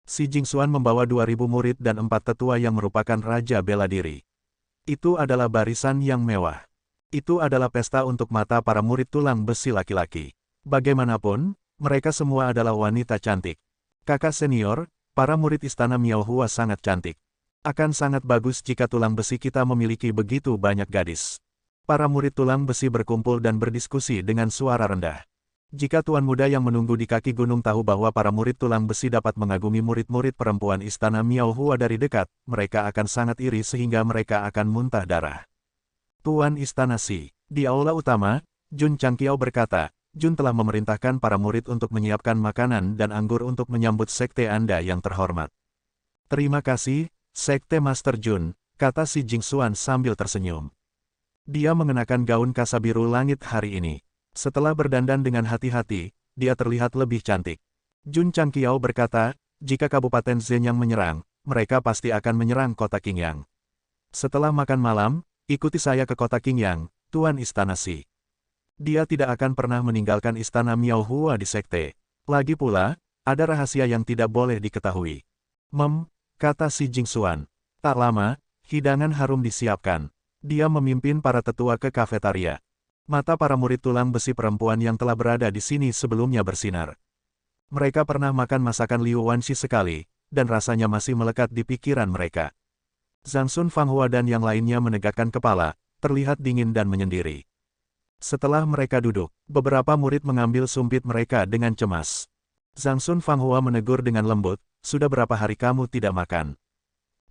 Si Jingxuan membawa 2.000 murid dan 4 tetua yang merupakan raja bela diri. Itu adalah barisan yang mewah. Itu adalah pesta untuk mata para murid tulang besi laki-laki. Bagaimanapun, mereka semua adalah wanita cantik. Kakak senior, para murid istana Miaohua sangat cantik. Akan sangat bagus jika tulang besi kita memiliki begitu banyak gadis. Para murid tulang besi berkumpul dan berdiskusi dengan suara rendah. Jika tuan muda yang menunggu di kaki gunung tahu bahwa para murid tulang besi dapat mengagumi murid-murid perempuan istana Miaohua dari dekat, mereka akan sangat iri sehingga mereka akan muntah darah. Tuan Istana Si, di aula utama, Jun Changqiao berkata, Jun telah memerintahkan para murid untuk menyiapkan makanan dan anggur untuk menyambut sekte Anda yang terhormat. Terima kasih, Sekte Master Jun, kata si Jingxuan sambil tersenyum. Dia mengenakan gaun kasa biru langit hari ini. Setelah berdandan dengan hati-hati, dia terlihat lebih cantik. Jun Changqiao berkata, jika Kabupaten Zenyang menyerang, mereka pasti akan menyerang kota Qingyang. Setelah makan malam, ikuti saya ke kota Qingyang, Tuan Istana Si. Dia tidak akan pernah meninggalkan istana Miaohua di sekte. Lagi pula, ada rahasia yang tidak boleh diketahui. Kata si Jingxuan. Tak lama, hidangan harum disiapkan. Dia memimpin para tetua ke kafetaria. Mata para murid tulang besi perempuan yang telah berada di sini sebelumnya bersinar. Mereka pernah makan masakan Liu Wanshi sekali, dan rasanya masih melekat di pikiran mereka. Zhang Sun Fanghua dan yang lainnya menegakkan kepala, terlihat dingin dan menyendiri. Setelah mereka duduk, beberapa murid mengambil sumpit mereka dengan cemas. Zhang Sun Fanghua menegur dengan lembut, sudah berapa hari kamu tidak makan?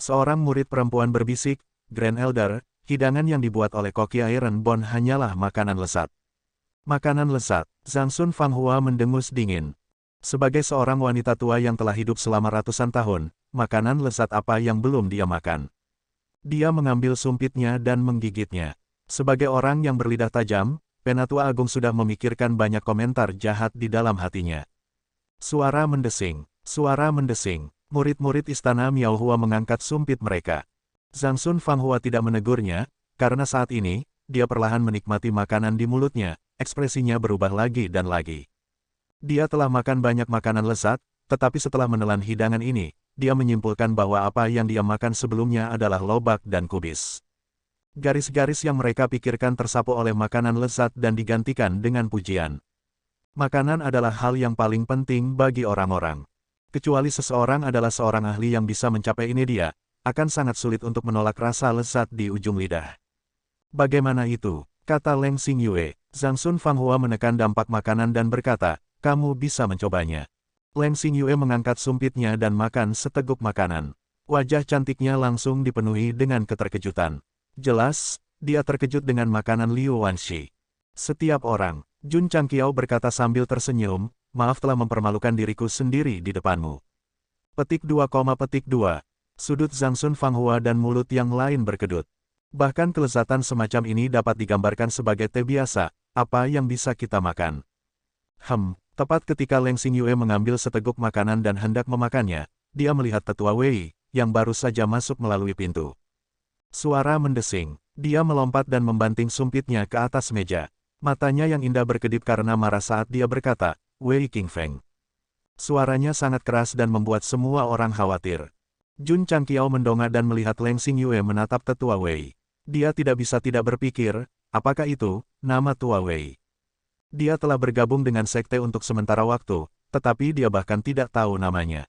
Seorang murid perempuan berbisik, Grand Elder, hidangan yang dibuat oleh koki Iron Bond hanyalah makanan lezat. Makanan lezat, Zhang Sun Fanghua mendengus dingin. Sebagai seorang wanita tua yang telah hidup selama ratusan tahun, makanan lezat apa yang belum dia makan? Dia mengambil sumpitnya dan menggigitnya. Sebagai orang yang berlidah tajam, Penatua Agung sudah memikirkan banyak komentar jahat di dalam hatinya. Suara mendesing, murid-murid istana Miaohua mengangkat sumpit mereka. Zhang Sun Fanghua tidak menegurnya, karena saat ini, dia perlahan menikmati makanan di mulutnya, ekspresinya berubah lagi dan lagi. Dia telah makan banyak makanan lezat, tetapi setelah menelan hidangan ini, dia menyimpulkan bahwa apa yang dia makan sebelumnya adalah lobak dan kubis. Garis-garis yang mereka pikirkan tersapu oleh makanan lezat dan digantikan dengan pujian. Makanan adalah hal yang paling penting bagi orang-orang. Kecuali seseorang adalah seorang ahli yang bisa mencapai ini dia, akan sangat sulit untuk menolak rasa lezat di ujung lidah. Bagaimana itu? Kata Leng Xingyue. Zhang Sun Fanghua menekan dampak makanan dan berkata, kamu bisa mencobanya. Leng Xingyue mengangkat sumpitnya dan makan seteguk makanan. Wajah cantiknya langsung dipenuhi dengan keterkejutan. Jelas, dia terkejut dengan makanan Liu Wanshi. Setiap orang, Jun Changqiao berkata sambil tersenyum, maaf telah mempermalukan diriku sendiri di depanmu. Petik 2, Sudut Zhang Sun Fanghua dan mulut yang lain berkedut. Bahkan kelezatan semacam ini dapat digambarkan sebagai teh biasa, apa yang bisa kita makan. Tepat ketika Leng Xingyue mengambil seteguk makanan dan hendak memakannya, dia melihat tetua Wei, yang baru saja masuk melalui pintu. Suara mendesing, dia melompat dan membanting sumpitnya ke atas meja. Matanya yang indah berkedip karena marah saat dia berkata, Wei Qingfeng. Suaranya sangat keras dan membuat semua orang khawatir. Jun Changqiao mendongak dan melihat Leng Xingyue menatap tetua Wei. Dia tidak bisa tidak berpikir, apakah itu nama tua Wei? Dia telah bergabung dengan sekte untuk sementara waktu, tetapi dia bahkan tidak tahu namanya.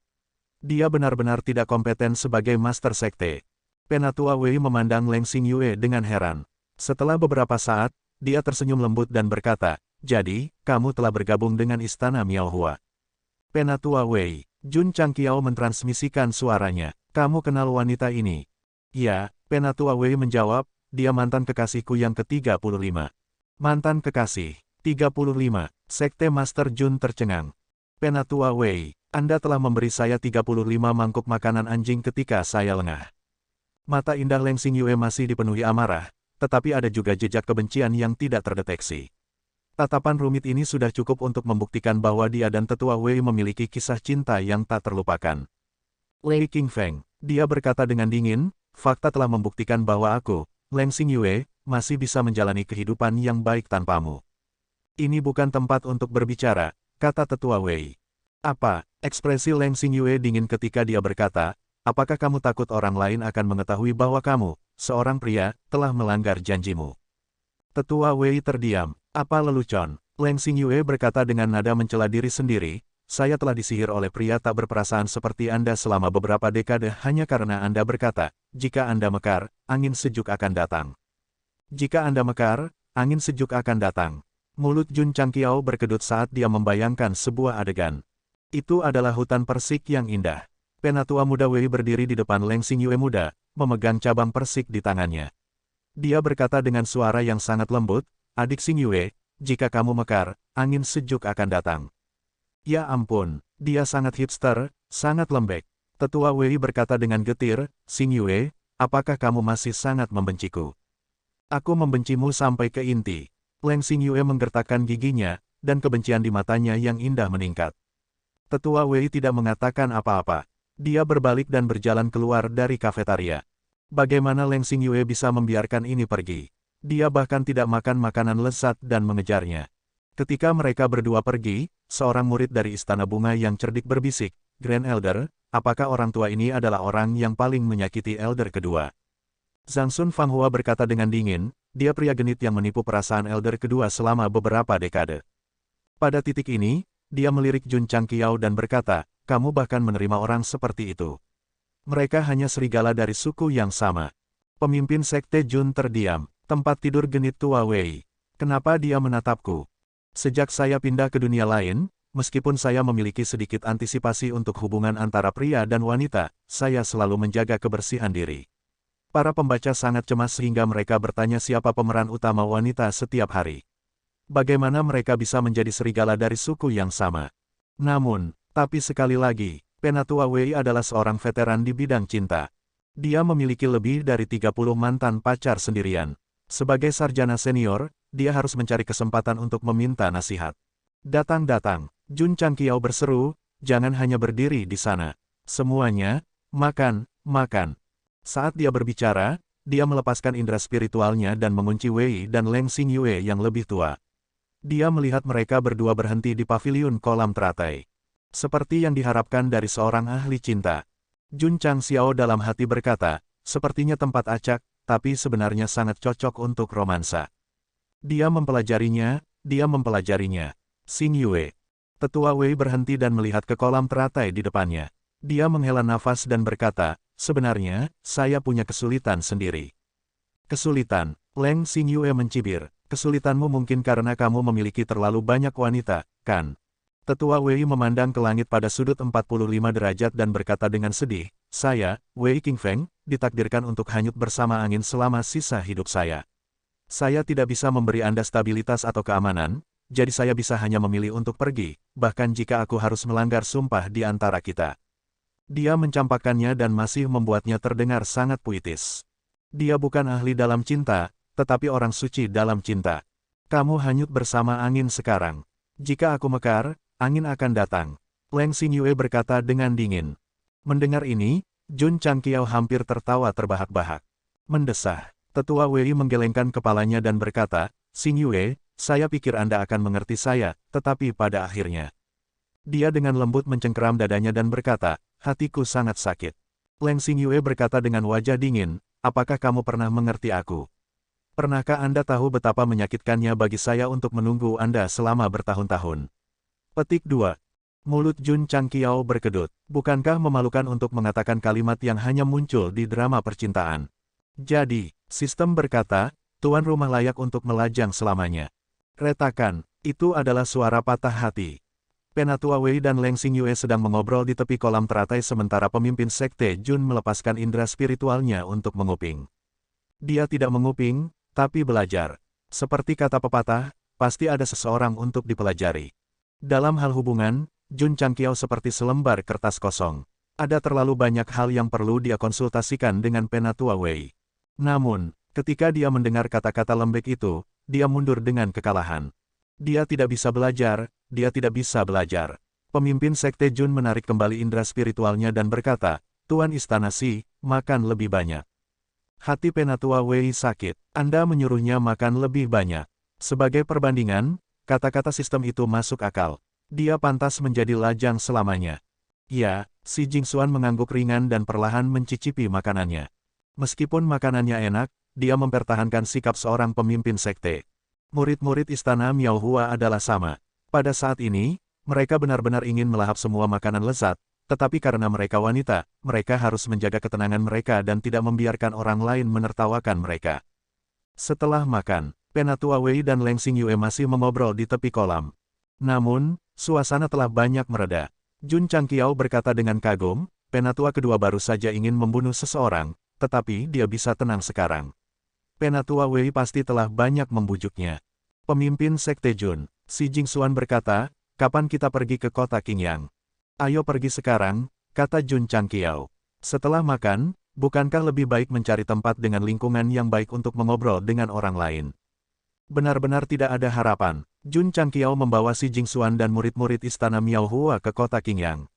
Dia benar-benar tidak kompeten sebagai master sekte. Penatua Wei memandang Leng Xingyue dengan heran. Setelah beberapa saat, dia tersenyum lembut dan berkata, jadi, kamu telah bergabung dengan istana Miaohua. Penatua Wei. Jun Changqiao mentransmisikan suaranya. Kamu kenal wanita ini? Ya, Penatua Wei menjawab, dia mantan kekasihku yang ke-35. Mantan kekasih, 35. Sekte Master Jun tercengang. Penatua Wei, Anda telah memberi saya 35 mangkuk makanan anjing ketika saya lengah. Mata indah Leng Xingyue masih dipenuhi amarah, tetapi ada juga jejak kebencian yang tidak terdeteksi. Tatapan rumit ini sudah cukup untuk membuktikan bahwa dia dan tetua Wei memiliki kisah cinta yang tak terlupakan. Wei Qingfeng, dia berkata dengan dingin, fakta telah membuktikan bahwa aku, Leng Xingyue, masih bisa menjalani kehidupan yang baik tanpamu. Ini bukan tempat untuk berbicara, kata tetua Wei. Apa, Ekspresi Leng Xingyue dingin ketika dia berkata, apakah kamu takut orang lain akan mengetahui bahwa kamu, seorang pria, telah melanggar janjimu? Tetua Wei terdiam. Apa lelucon? Leng Xingyue berkata dengan nada mencela diri sendiri, saya telah disihir oleh pria tak berperasaan seperti Anda selama beberapa dekade hanya karena Anda berkata, jika Anda mekar, angin sejuk akan datang. Jika Anda mekar, angin sejuk akan datang. Mulut Jun Changqiao berkedut saat dia membayangkan sebuah adegan. Itu adalah hutan persik yang indah. Penatua muda Wei berdiri di depan Leng Xingyue muda, memegang cabang persik di tangannya. Dia berkata dengan suara yang sangat lembut, adik Xingyue, jika kamu mekar, angin sejuk akan datang. Ya ampun, dia sangat hipster, sangat lembek. Tetua Wei berkata dengan getir, Xingyue, apakah kamu masih sangat membenciku? Aku membencimu sampai ke inti. Leng Xingyue menggertakkan giginya, dan kebencian di matanya yang indah meningkat. Tetua Wei tidak mengatakan apa-apa. Dia berbalik dan berjalan keluar dari kafetaria. Bagaimana Leng Xingyue bisa membiarkan ini pergi? Dia bahkan tidak makan makanan lezat dan mengejarnya. Ketika mereka berdua pergi, seorang murid dari Istana Bunga yang cerdik berbisik, Grand Elder, apakah orang tua ini adalah orang yang paling menyakiti Elder kedua? Zhang Sun Fanghua berkata dengan dingin, dia pria genit yang menipu perasaan Elder kedua selama beberapa dekade. Pada titik ini, dia melirik Jun Changqiao dan berkata, kamu bahkan menerima orang seperti itu. Mereka hanya serigala dari suku yang sama. Pemimpin sekte Jun terdiam. Tempat tidur genit tua Wei. Kenapa dia menatapku? Sejak saya pindah ke dunia lain, meskipun saya memiliki sedikit antisipasi untuk hubungan antara pria dan wanita, saya selalu menjaga kebersihan diri. Para pembaca sangat cemas sehingga mereka bertanya siapa pemeran utama wanita setiap hari. Bagaimana mereka bisa menjadi serigala dari suku yang sama? Namun, tapi sekali lagi, Penatua Wei adalah seorang veteran di bidang cinta. Dia memiliki lebih dari 30 mantan pacar sendirian. Sebagai sarjana senior, dia harus mencari kesempatan untuk meminta nasihat. Datang-datang, Jun Changqiao berseru, jangan hanya berdiri di sana. Semuanya, makan, makan. Saat dia berbicara, dia melepaskan indera spiritualnya dan mengunci Wei dan Leng Xingyue yang lebih tua. Dia melihat mereka berdua berhenti di paviliun kolam teratai. Seperti yang diharapkan dari seorang ahli cinta. Jun Changxiao dalam hati berkata, sepertinya tempat acak, tapi sebenarnya sangat cocok untuk romansa. Dia mempelajarinya, Xingyue. Tetua Wei berhenti dan melihat ke kolam teratai di depannya. Dia menghela nafas dan berkata, sebenarnya, saya punya kesulitan sendiri. Kesulitan, Leng Xingyue mencibir. Kesulitanmu mungkin karena kamu memiliki terlalu banyak wanita, kan? Tetua Wei memandang ke langit pada sudut 45 derajat dan berkata dengan sedih, saya, Wei Qingfeng, ditakdirkan untuk hanyut bersama angin selama sisa hidup saya. Saya tidak bisa memberi Anda stabilitas atau keamanan, jadi saya bisa hanya memilih untuk pergi, bahkan jika aku harus melanggar sumpah di antara kita. Dia mencampakkannya dan masih membuatnya terdengar sangat puitis. Dia bukan ahli dalam cinta, tetapi orang suci dalam cinta. Kamu hanyut bersama angin sekarang. Jika aku mekar, angin akan datang. Leng Xingyue berkata dengan dingin. Mendengar ini, Jun Changqiao hampir tertawa terbahak-bahak. Mendesah. Tetua Wei menggelengkan kepalanya dan berkata, Xingyue, saya pikir Anda akan mengerti saya, tetapi pada akhirnya. Dia dengan lembut mencengkeram dadanya dan berkata, hatiku sangat sakit. Leng Xingyue berkata dengan wajah dingin, apakah kamu pernah mengerti aku? Pernahkah Anda tahu betapa menyakitkannya bagi saya untuk menunggu Anda selama bertahun-tahun? Petik 2. Mulut Jun Changqiao berkedut. Bukankah memalukan untuk mengatakan kalimat yang hanya muncul di drama percintaan? Jadi, sistem berkata, tuan rumah layak untuk melajang selamanya. Retakan, itu adalah suara patah hati. Penatua Wei dan Leng Xingyue sedang mengobrol di tepi kolam teratai sementara pemimpin sekte Jun melepaskan indera spiritualnya untuk menguping. Dia tidak menguping, tapi belajar. Seperti kata pepatah, pasti ada seseorang untuk dipelajari. Dalam hal hubungan, Jun Changqiao seperti selembar kertas kosong. Ada terlalu banyak hal yang perlu dia konsultasikan dengan Penatua Wei. Namun, ketika dia mendengar kata-kata lembek itu, dia mundur dengan kekalahan. Dia tidak bisa belajar, dia tidak bisa belajar. Pemimpin sekte Jun menarik kembali indera spiritualnya dan berkata, Tuan Istana Si, makan lebih banyak. Hati Penatua Wei sakit. Anda menyuruhnya makan lebih banyak. Sebagai perbandingan, kata-kata sistem itu masuk akal. Dia pantas menjadi lajang selamanya. Ya, si Jingxuan mengangguk ringan dan perlahan mencicipi makanannya. Meskipun makanannya enak, dia mempertahankan sikap seorang pemimpin sekte. Murid-murid istana Miao Hua adalah sama. Pada saat ini, mereka benar-benar ingin melahap semua makanan lezat, tetapi karena mereka wanita, mereka harus menjaga ketenangan mereka dan tidak membiarkan orang lain menertawakan mereka. Setelah makan, Penatua Wei dan Leng Xingyue masih mengobrol di tepi kolam. Namun, suasana telah banyak mereda. Jun Changqiao berkata dengan kagum, penatua kedua baru saja ingin membunuh seseorang, tetapi dia bisa tenang sekarang. Penatua Wei pasti telah banyak membujuknya. Pemimpin Sekte Jun, si Jingxuan berkata, kapan kita pergi ke kota Qingyang? Ayo pergi sekarang, kata Jun Changqiao. Setelah makan, bukankah lebih baik mencari tempat dengan lingkungan yang baik untuk mengobrol dengan orang lain? Benar-benar tidak ada harapan. Jun Changqiao membawa si Jingxuan dan murid-murid istana Miao Hua ke kota Qingyang.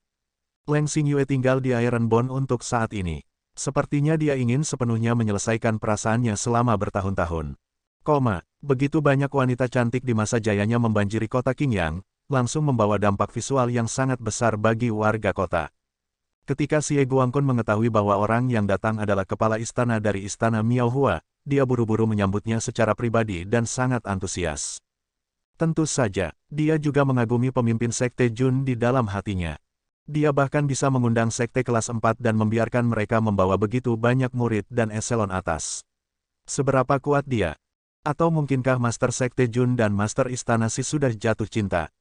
Leng Xingyue tinggal di Ironbone untuk saat ini. Sepertinya dia ingin sepenuhnya menyelesaikan perasaannya selama bertahun-tahun. Begitu banyak wanita cantik di masa jayanya membanjiri kota Qingyang, langsung membawa dampak visual yang sangat besar bagi warga kota. Ketika Xie Guangqun mengetahui bahwa orang yang datang adalah kepala istana dari istana Miao Hua, dia buru-buru menyambutnya secara pribadi dan sangat antusias. Tentu saja, dia juga mengagumi pemimpin Sekte Jun di dalam hatinya. Dia bahkan bisa mengundang Sekte kelas 4 dan membiarkan mereka membawa begitu banyak murid dan eselon atas. Seberapa kuat dia? Atau mungkinkah Master Sekte Jun dan Master Istana Si sudah jatuh cinta?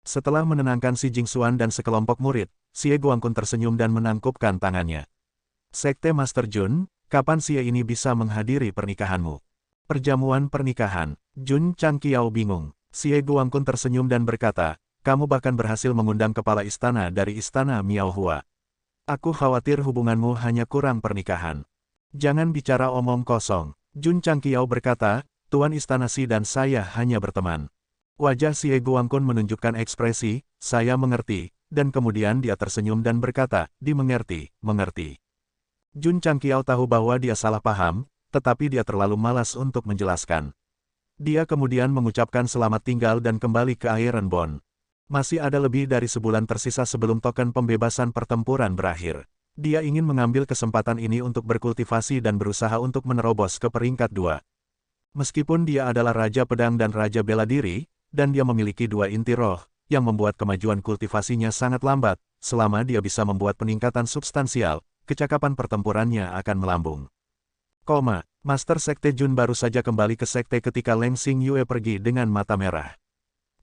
Setelah menenangkan si Jingxuan dan sekelompok murid, Xie Guangqun tersenyum dan menangkupkan tangannya. Sekte Master Jun, kapan Xie ini bisa menghadiri pernikahanmu? Perjamuan pernikahan. Jun Changqiao bingung. Xie Guangqun tersenyum dan berkata, kamu bahkan berhasil mengundang kepala istana dari istana Miao Hua. Aku khawatir hubunganmu hanya kurang pernikahan. Jangan bicara omong kosong. Jun Changqiao berkata, Tuan Istana Si dan saya hanya berteman. Wajah Xie Guangqun menunjukkan ekspresi, saya mengerti, dan kemudian dia tersenyum dan berkata, dimengerti, mengerti. Jun Changqiao tahu bahwa dia salah paham, tetapi dia terlalu malas untuk menjelaskan. Dia kemudian mengucapkan selamat tinggal dan kembali ke Ironbone. Masih ada lebih dari sebulan tersisa sebelum token pembebasan pertempuran berakhir. Dia ingin mengambil kesempatan ini untuk berkultivasi dan berusaha untuk menerobos ke peringkat 2. Meskipun dia adalah Raja Pedang dan Raja Bela Diri, dan dia memiliki 2 inti roh, yang membuat kemajuan kultivasinya sangat lambat, selama dia bisa membuat peningkatan substansial, kecakapan pertempurannya akan melambung. Master Sekte Jun baru saja kembali ke sekte ketika Leng Xingyue pergi dengan mata merah.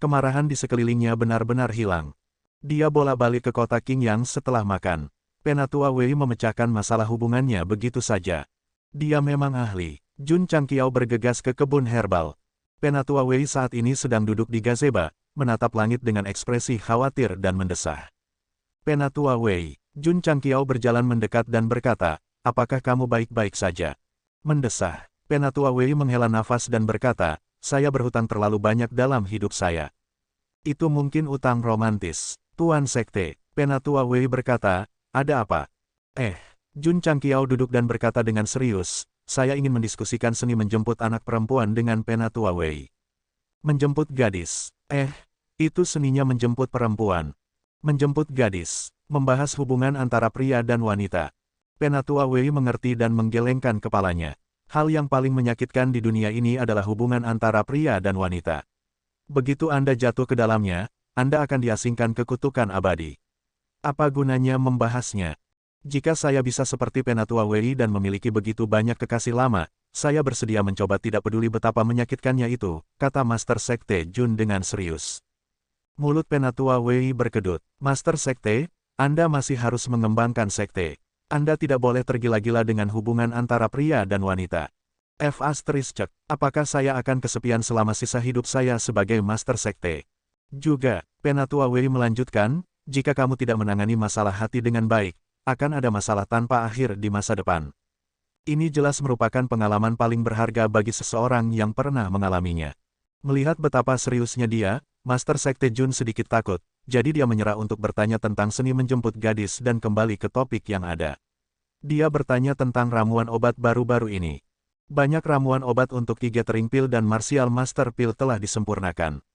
Kemarahan di sekelilingnya benar-benar hilang. Dia bolak-balik ke kota Qingyang setelah makan. Penatua Wei memecahkan masalah hubungannya begitu saja. Dia memang ahli. Jun Changqiao bergegas ke kebun herbal. Penatua Wei saat ini sedang duduk di gazebo, menatap langit dengan ekspresi khawatir dan mendesah. Penatua Wei, Jun Changqiao berjalan mendekat dan berkata, apakah kamu baik-baik saja? Mendesah. Penatua Wei menghela nafas dan berkata, saya berhutang terlalu banyak dalam hidup saya. Itu mungkin utang romantis. Tuan Sekte, Penatua Wei berkata, ada apa? Jun Changqiao duduk dan berkata dengan serius, saya ingin mendiskusikan seni menjemput anak perempuan dengan Penatua Wei. Menjemput gadis. Itu seninya menjemput perempuan. Menjemput gadis. Membahas hubungan antara pria dan wanita. Penatua Wei mengerti dan menggelengkan kepalanya. Hal yang paling menyakitkan di dunia ini adalah hubungan antara pria dan wanita. Begitu Anda jatuh ke dalamnya, Anda akan diasingkan ke kutukan abadi. Apa gunanya membahasnya? Jika saya bisa seperti Penatua Wei dan memiliki begitu banyak kekasih lama, saya bersedia mencoba tidak peduli betapa menyakitkannya itu, kata Master Sekte Jun dengan serius. Mulut Penatua Wei berkedut. Master Sekte, Anda masih harus mengembangkan sekte. Anda tidak boleh tergila-gila dengan hubungan antara pria dan wanita. Apakah saya akan kesepian selama sisa hidup saya sebagai Master Sekte? Juga, Penatua Wei melanjutkan, jika kamu tidak menangani masalah hati dengan baik, akan ada masalah tanpa akhir di masa depan. Ini jelas merupakan pengalaman paling berharga bagi seseorang yang pernah mengalaminya. Melihat betapa seriusnya dia, Master Sekte Jun sedikit takut, jadi dia menyerah untuk bertanya tentang seni menjemput gadis dan kembali ke topik yang ada. Dia bertanya tentang ramuan obat baru-baru ini. Banyak ramuan obat untuk Gathering Pill dan Martial Master Pill telah disempurnakan.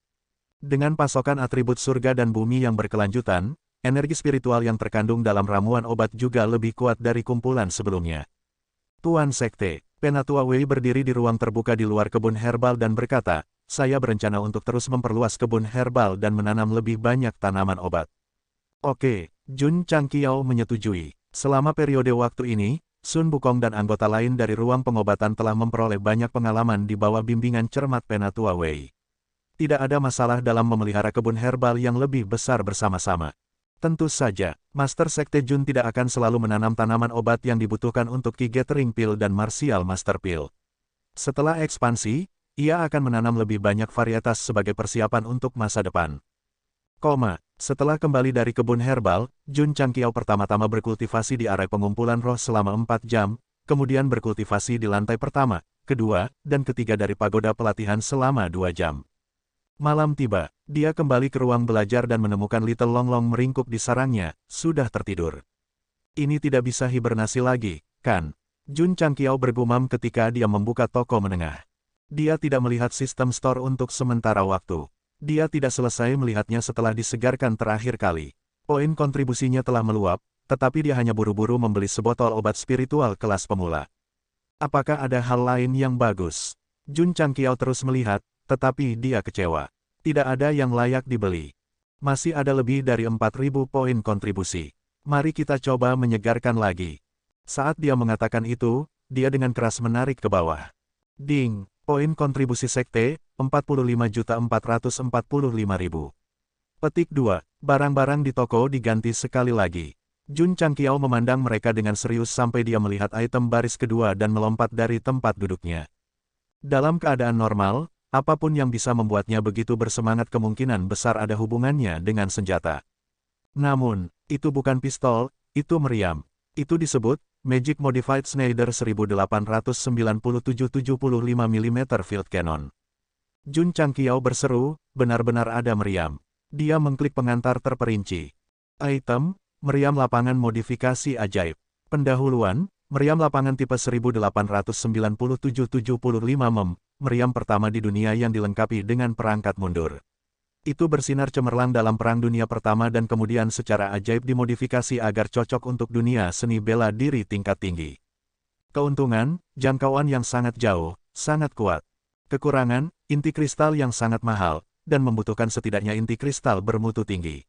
Dengan pasokan atribut surga dan bumi yang berkelanjutan, energi spiritual yang terkandung dalam ramuan obat juga lebih kuat dari kumpulan sebelumnya. Tuan Sekte, Penatua Wei berdiri di ruang terbuka di luar kebun herbal dan berkata, saya berencana untuk terus memperluas kebun herbal dan menanam lebih banyak tanaman obat. Oke, Jun Changqiao menyetujui. Selama periode waktu ini, Sun Wukong dan anggota lain dari ruang pengobatan telah memperoleh banyak pengalaman di bawah bimbingan cermat Penatua Wei. Tidak ada masalah dalam memelihara kebun herbal yang lebih besar bersama-sama. Tentu saja, Master Sekte Jun tidak akan selalu menanam tanaman obat yang dibutuhkan untuk Ki Gathering Pill dan Martial Master Pill. Setelah ekspansi, ia akan menanam lebih banyak varietas sebagai persiapan untuk masa depan. Setelah kembali dari kebun herbal, Jun Changqiao pertama-tama berkultivasi di area pengumpulan roh selama 4 jam, kemudian berkultivasi di lantai pertama, kedua, dan ketiga dari pagoda pelatihan selama 2 jam. Malam tiba, dia kembali ke ruang belajar dan menemukan Little Long Long meringkuk di sarangnya, sudah tertidur. Ini tidak bisa hibernasi lagi, kan? Jun Changqiao bergumam ketika dia membuka toko menengah. Dia tidak melihat sistem store untuk sementara waktu. Dia tidak selesai melihatnya setelah disegarkan terakhir kali. Poin kontribusinya telah meluap, tetapi dia hanya buru-buru membeli sebotol obat spiritual kelas pemula. Apakah ada hal lain yang bagus? Jun Changqiao terus melihat, tetapi dia kecewa. Tidak ada yang layak dibeli. Masih ada lebih dari 4.000 poin kontribusi. Mari kita coba menyegarkan lagi. Saat dia mengatakan itu, dia dengan keras menarik ke bawah. Ding! Poin kontribusi sekte, 45.445.000. Petik 2. Barang-barang di toko diganti sekali lagi. Jun Changqiao memandang mereka dengan serius sampai dia melihat item baris kedua dan melompat dari tempat duduknya. Dalam keadaan normal, apapun yang bisa membuatnya begitu bersemangat kemungkinan besar ada hubungannya dengan senjata. Namun, itu bukan pistol, itu meriam. Itu disebut Magic Modified Schneider 1897-75 mm Field Cannon. Jun Changqiao berseru, benar-benar ada meriam. Dia mengklik pengantar terperinci. Item, meriam lapangan modifikasi ajaib. Pendahuluan, meriam lapangan tipe 1897-75 mm, meriam pertama di dunia yang dilengkapi dengan perangkat mundur. Itu bersinar cemerlang dalam Perang Dunia Pertama dan kemudian secara ajaib dimodifikasi agar cocok untuk dunia seni bela diri tingkat tinggi. Keuntungan, jangkauan yang sangat jauh, sangat kuat. Kekurangan, inti kristal yang sangat mahal, dan membutuhkan setidaknya inti kristal bermutu tinggi.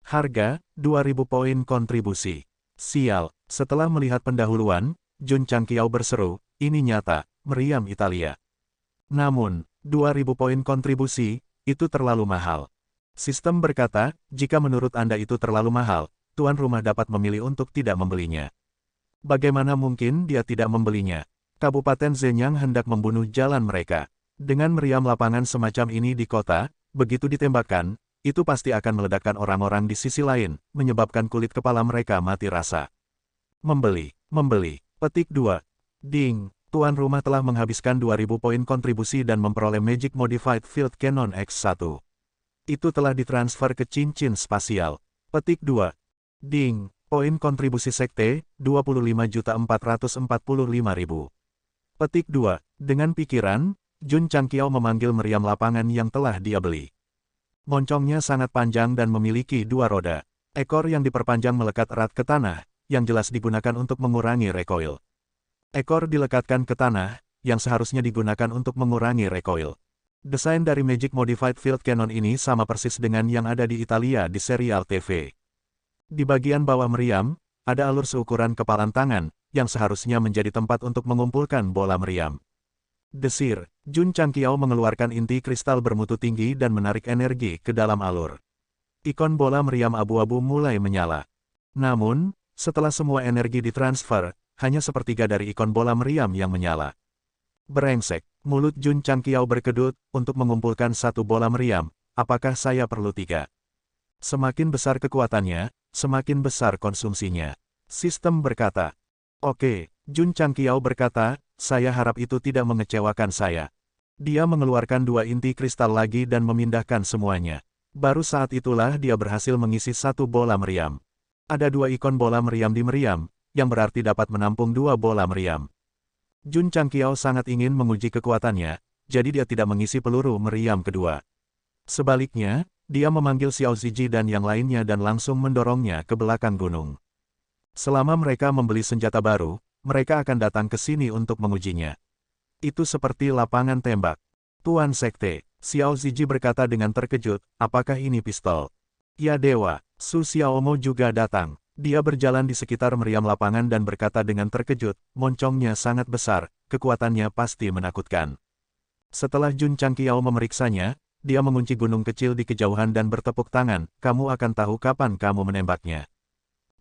Harga, 2.000 poin kontribusi. Sial, setelah melihat pendahuluan, Jun Changqiao berseru, ini nyata, meriam Italia. Namun, 2.000 poin kontribusi, itu terlalu mahal. Sistem berkata, jika menurut Anda itu terlalu mahal, tuan rumah dapat memilih untuk tidak membelinya. Bagaimana mungkin dia tidak membelinya? Kabupaten Zenyang hendak membunuh jalan mereka. Dengan meriam lapangan semacam ini di kota, begitu ditembakkan, itu pasti akan meledakkan orang-orang di sisi lain, menyebabkan kulit kepala mereka mati rasa. Membeli. Petik 2. Ding. Tuan rumah telah menghabiskan 2.000 poin kontribusi dan memperoleh Magic Modified Field Cannon X1. Itu telah ditransfer ke cincin spasial. Petik 2. Ding. Poin kontribusi sekte, 25.445.000. Petik 2. Dengan pikiran, Jun Changqiao memanggil meriam lapangan yang telah dia beli. Moncongnya sangat panjang dan memiliki 2 roda. Ekor yang diperpanjang melekat erat ke tanah, yang jelas digunakan untuk mengurangi recoil. Ekor dilekatkan ke tanah, yang seharusnya digunakan untuk mengurangi recoil. Desain dari Magic Modified Field Cannon ini sama persis dengan yang ada di Italia di serial TV. Di bagian bawah meriam, ada alur seukuran kepalan tangan, yang seharusnya menjadi tempat untuk mengumpulkan bola meriam. Desir, Jun Changqiao mengeluarkan inti kristal bermutu tinggi dan menarik energi ke dalam alur. Ikon bola meriam abu-abu mulai menyala. Namun, setelah semua energi ditransfer, hanya sepertiga dari ikon bola meriam yang menyala. Brengsek, mulut Jun Changqiao berkedut, untuk mengumpulkan 1 bola meriam, apakah saya perlu 3? Semakin besar kekuatannya, semakin besar konsumsinya. Sistem berkata. Oke, Jun Changqiao berkata, saya harap itu tidak mengecewakan saya. Dia mengeluarkan 2 inti kristal lagi dan memindahkan semuanya. Baru saat itulah dia berhasil mengisi 1 bola meriam. Ada 2 ikon bola meriam di meriam, yang berarti dapat menampung 2 bola meriam. Jun Changqiao sangat ingin menguji kekuatannya, jadi dia tidak mengisi peluru meriam kedua. Sebaliknya, Dia memanggil Xiao Ziji dan yang lainnya dan langsung mendorongnya ke belakang gunung. Selama mereka membeli senjata baru, mereka akan datang ke sini untuk mengujinya. Itu seperti lapangan tembak. Tuan Sekte, Xiao Ziji berkata dengan terkejut, apakah ini pistol? Ya dewa, Su Xiaomo juga datang. Dia berjalan di sekitar meriam lapangan dan berkata dengan terkejut, moncongnya sangat besar, kekuatannya pasti menakutkan. Setelah Jun Changqiao memeriksanya, dia mengunci gunung kecil di kejauhan dan bertepuk tangan, kamu akan tahu kapan kamu menembaknya.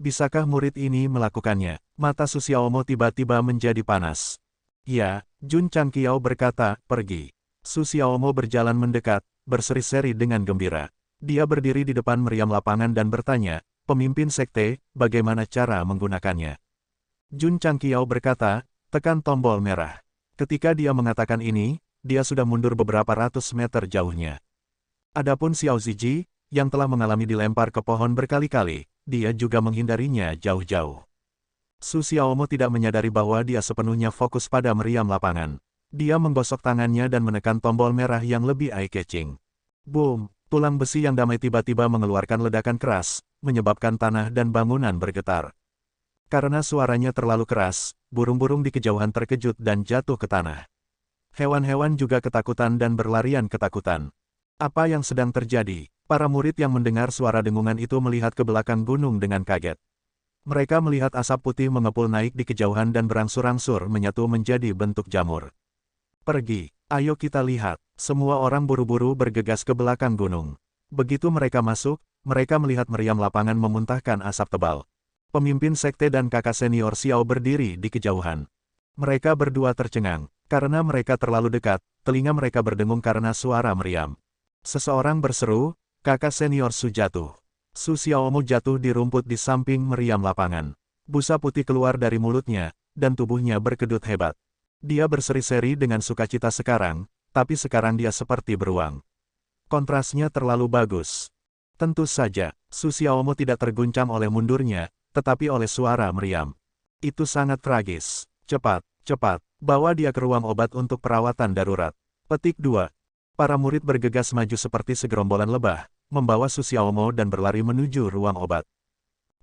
Bisakah murid ini melakukannya? Mata Su Xiaomo tiba-tiba menjadi panas. Ya, Jun Changqiao berkata, pergi. Su Xiaomo berjalan mendekat, berseri-seri dengan gembira. Dia berdiri di depan meriam lapangan dan bertanya, pemimpin sekte, bagaimana cara menggunakannya? Jun Changqiao berkata, tekan tombol merah. Ketika dia mengatakan ini, dia sudah mundur beberapa ratus meter jauhnya. Adapun Xiao Ziji, yang telah mengalami dilempar ke pohon berkali-kali, dia juga menghindarinya jauh-jauh. Su Xiaomo tidak menyadari bahwa dia sepenuhnya fokus pada meriam lapangan. Dia menggosok tangannya dan menekan tombol merah yang lebih eye-catching. Boom! Tulang besi yang damai tiba-tiba mengeluarkan ledakan keras, menyebabkan tanah dan bangunan bergetar. Karena suaranya terlalu keras, burung-burung di kejauhan terkejut dan jatuh ke tanah. Hewan-hewan juga ketakutan dan berlarian ketakutan. Apa yang sedang terjadi? Para murid yang mendengar suara dengungan itu melihat ke belakang gunung dengan kaget. Mereka melihat asap putih mengepul naik di kejauhan dan berangsur-angsur menyatu menjadi bentuk jamur. Pergi, ayo kita lihat. Semua orang buru-buru bergegas ke belakang gunung. Begitu mereka masuk, mereka melihat meriam lapangan memuntahkan asap tebal. Pemimpin sekte dan kakak senior Xiao berdiri di kejauhan. Mereka berdua tercengang. Karena mereka terlalu dekat, telinga mereka berdengung karena suara meriam. Seseorang berseru, kakak senior Su jatuh. Su Xiaomo jatuh di rumput di samping meriam lapangan. Busa putih keluar dari mulutnya, dan tubuhnya berkedut hebat. Dia berseri-seri dengan sukacita sekarang, tapi sekarang dia seperti beruang. Kontrasnya terlalu bagus. Tentu saja, Su Xiaomo tidak terguncang oleh mundurnya, tetapi oleh suara meriam. Itu sangat tragis. Cepat, cepat, bawa dia ke ruang obat untuk perawatan darurat. Petik 2. Para murid bergegas maju seperti segerombolan lebah, membawa Su Xiaomo dan berlari menuju ruang obat.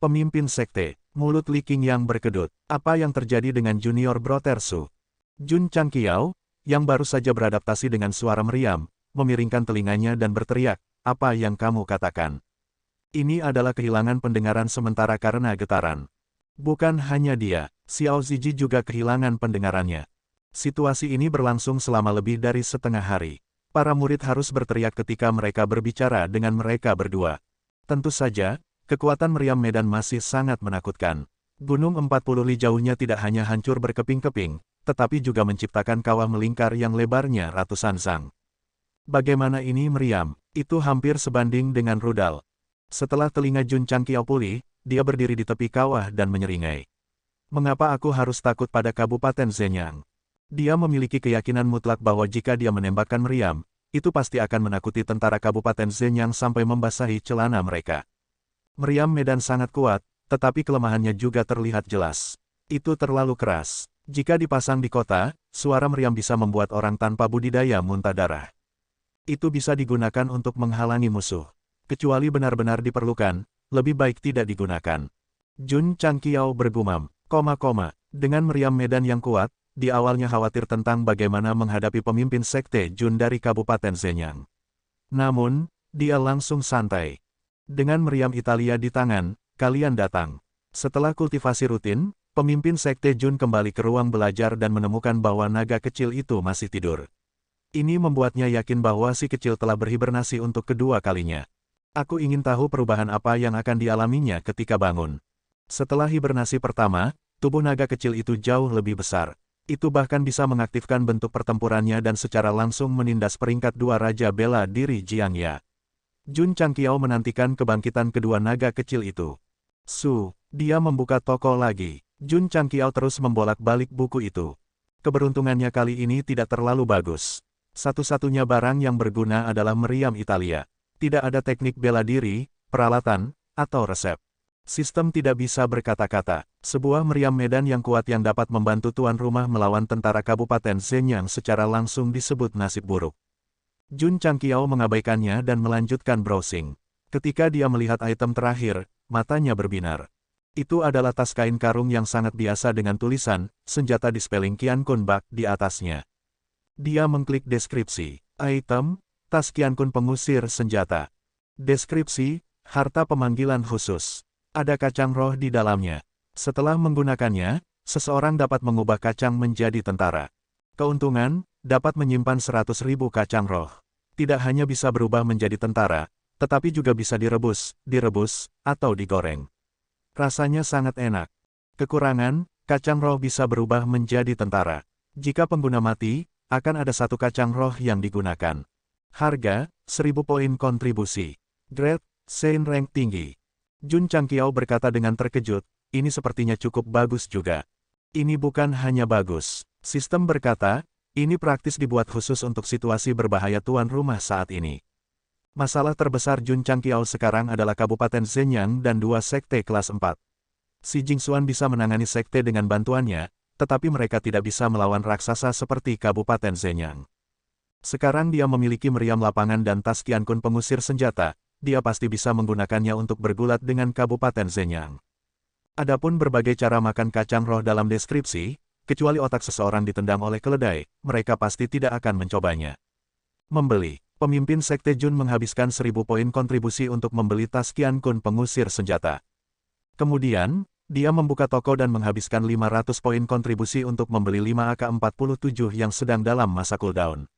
Pemimpin sekte, mulut Li Qingyang berkedut. Apa yang terjadi dengan junior brother Su? Jun Changqiao, yang baru saja beradaptasi dengan suara meriam, memiringkan telinganya dan berteriak, apa yang kamu katakan? Ini adalah kehilangan pendengaran sementara karena getaran. Bukan hanya dia, Xiao Ziji juga kehilangan pendengarannya. Situasi ini berlangsung selama lebih dari setengah hari. Para murid harus berteriak ketika mereka berbicara dengan mereka berdua. Tentu saja, kekuatan meriam medan masih sangat menakutkan. Gunung 40 li jauhnya tidak hanya hancur berkeping-keping, tetapi juga menciptakan kawah melingkar yang lebarnya ratusan zang. Bagaimana ini meriam? Itu hampir sebanding dengan rudal. Setelah telinga Jun Changqiao pulih, dia berdiri di tepi kawah dan menyeringai. Mengapa aku harus takut pada Kabupaten Zenyang? Dia memiliki keyakinan mutlak bahwa jika dia menembakkan meriam, itu pasti akan menakuti tentara Kabupaten Zenyang sampai membasahi celana mereka. Meriam medan sangat kuat, tetapi kelemahannya juga terlihat jelas. Itu terlalu keras. Jika dipasang di kota, suara meriam bisa membuat orang tanpa budidaya muntah darah. Itu bisa digunakan untuk menghalangi musuh. Kecuali benar-benar diperlukan, lebih baik tidak digunakan. Jun Changqiao bergumam, dengan meriam medan yang kuat, di awalnya khawatir tentang bagaimana menghadapi pemimpin sekte Jun dari Kabupaten Zenyang. Namun, dia langsung santai. Dengan meriam Italia di tangan, kalian datang. Setelah kultivasi rutin, pemimpin sekte Jun kembali ke ruang belajar dan menemukan bahwa naga kecil itu masih tidur. Ini membuatnya yakin bahwa si kecil telah berhibernasi untuk kedua kalinya. Aku ingin tahu perubahan apa yang akan dialaminya ketika bangun. Setelah hibernasi pertama, tubuh naga kecil itu jauh lebih besar. Itu bahkan bisa mengaktifkan bentuk pertempurannya dan secara langsung menindas peringkat 2 Raja Bela Diri Jiangya. Jun Changqiao menantikan kebangkitan kedua naga kecil itu. Dia membuka toko lagi. Jun Changqiao terus membolak-balik buku itu. Keberuntungannya kali ini tidak terlalu bagus. Satu-satunya barang yang berguna adalah meriam Italia. Tidak ada teknik bela diri, peralatan, atau resep. Sistem tidak bisa berkata-kata. Sebuah meriam medan yang kuat yang dapat membantu tuan rumah melawan tentara Kabupaten Zenyang secara langsung disebut nasib buruk. Jun Changqiao mengabaikannya dan melanjutkan browsing. Ketika dia melihat item terakhir, matanya berbinar. Itu adalah tas kain karung yang sangat biasa dengan tulisan, senjata dispelling Qian Kun Bak di atasnya. Dia mengklik deskripsi. Item, tas Qian Kun pengusir senjata. Deskripsi, harta pemanggilan khusus. Ada kacang roh di dalamnya. Setelah menggunakannya, seseorang dapat mengubah kacang menjadi tentara. Keuntungan, dapat menyimpan 100.000 kacang roh. Tidak hanya bisa berubah menjadi tentara, tetapi juga bisa direbus, atau digoreng. Rasanya sangat enak. Kekurangan, kacang roh bisa berubah menjadi tentara. Jika pengguna mati, akan ada satu kacang roh yang digunakan. Harga, 1000 poin kontribusi. Grade, Saint rank tinggi. Jun Changqiao berkata dengan terkejut, ini sepertinya cukup bagus juga. Ini bukan hanya bagus. Sistem berkata, ini praktis dibuat khusus untuk situasi berbahaya tuan rumah saat ini. Masalah terbesar Jun Changqiao sekarang adalah Kabupaten Zenyang dan 2 sekte kelas 4. Si Jingxuan bisa menangani sekte dengan bantuannya, tetapi mereka tidak bisa melawan raksasa seperti Kabupaten Zenyang. Sekarang dia memiliki meriam lapangan dan tas Qian Kun pengusir senjata, dia pasti bisa menggunakannya untuk bergulat dengan Kabupaten Zenyang. Adapun berbagai cara makan kacang roh dalam deskripsi, kecuali otak seseorang ditendang oleh keledai, mereka pasti tidak akan mencobanya. Membeli. Pemimpin Sekte Jun menghabiskan 1000 poin kontribusi untuk membeli tas Qian Kun pengusir senjata. Kemudian, dia membuka toko dan menghabiskan 500 poin kontribusi untuk membeli 5 AK-47 yang sedang dalam masa cooldown.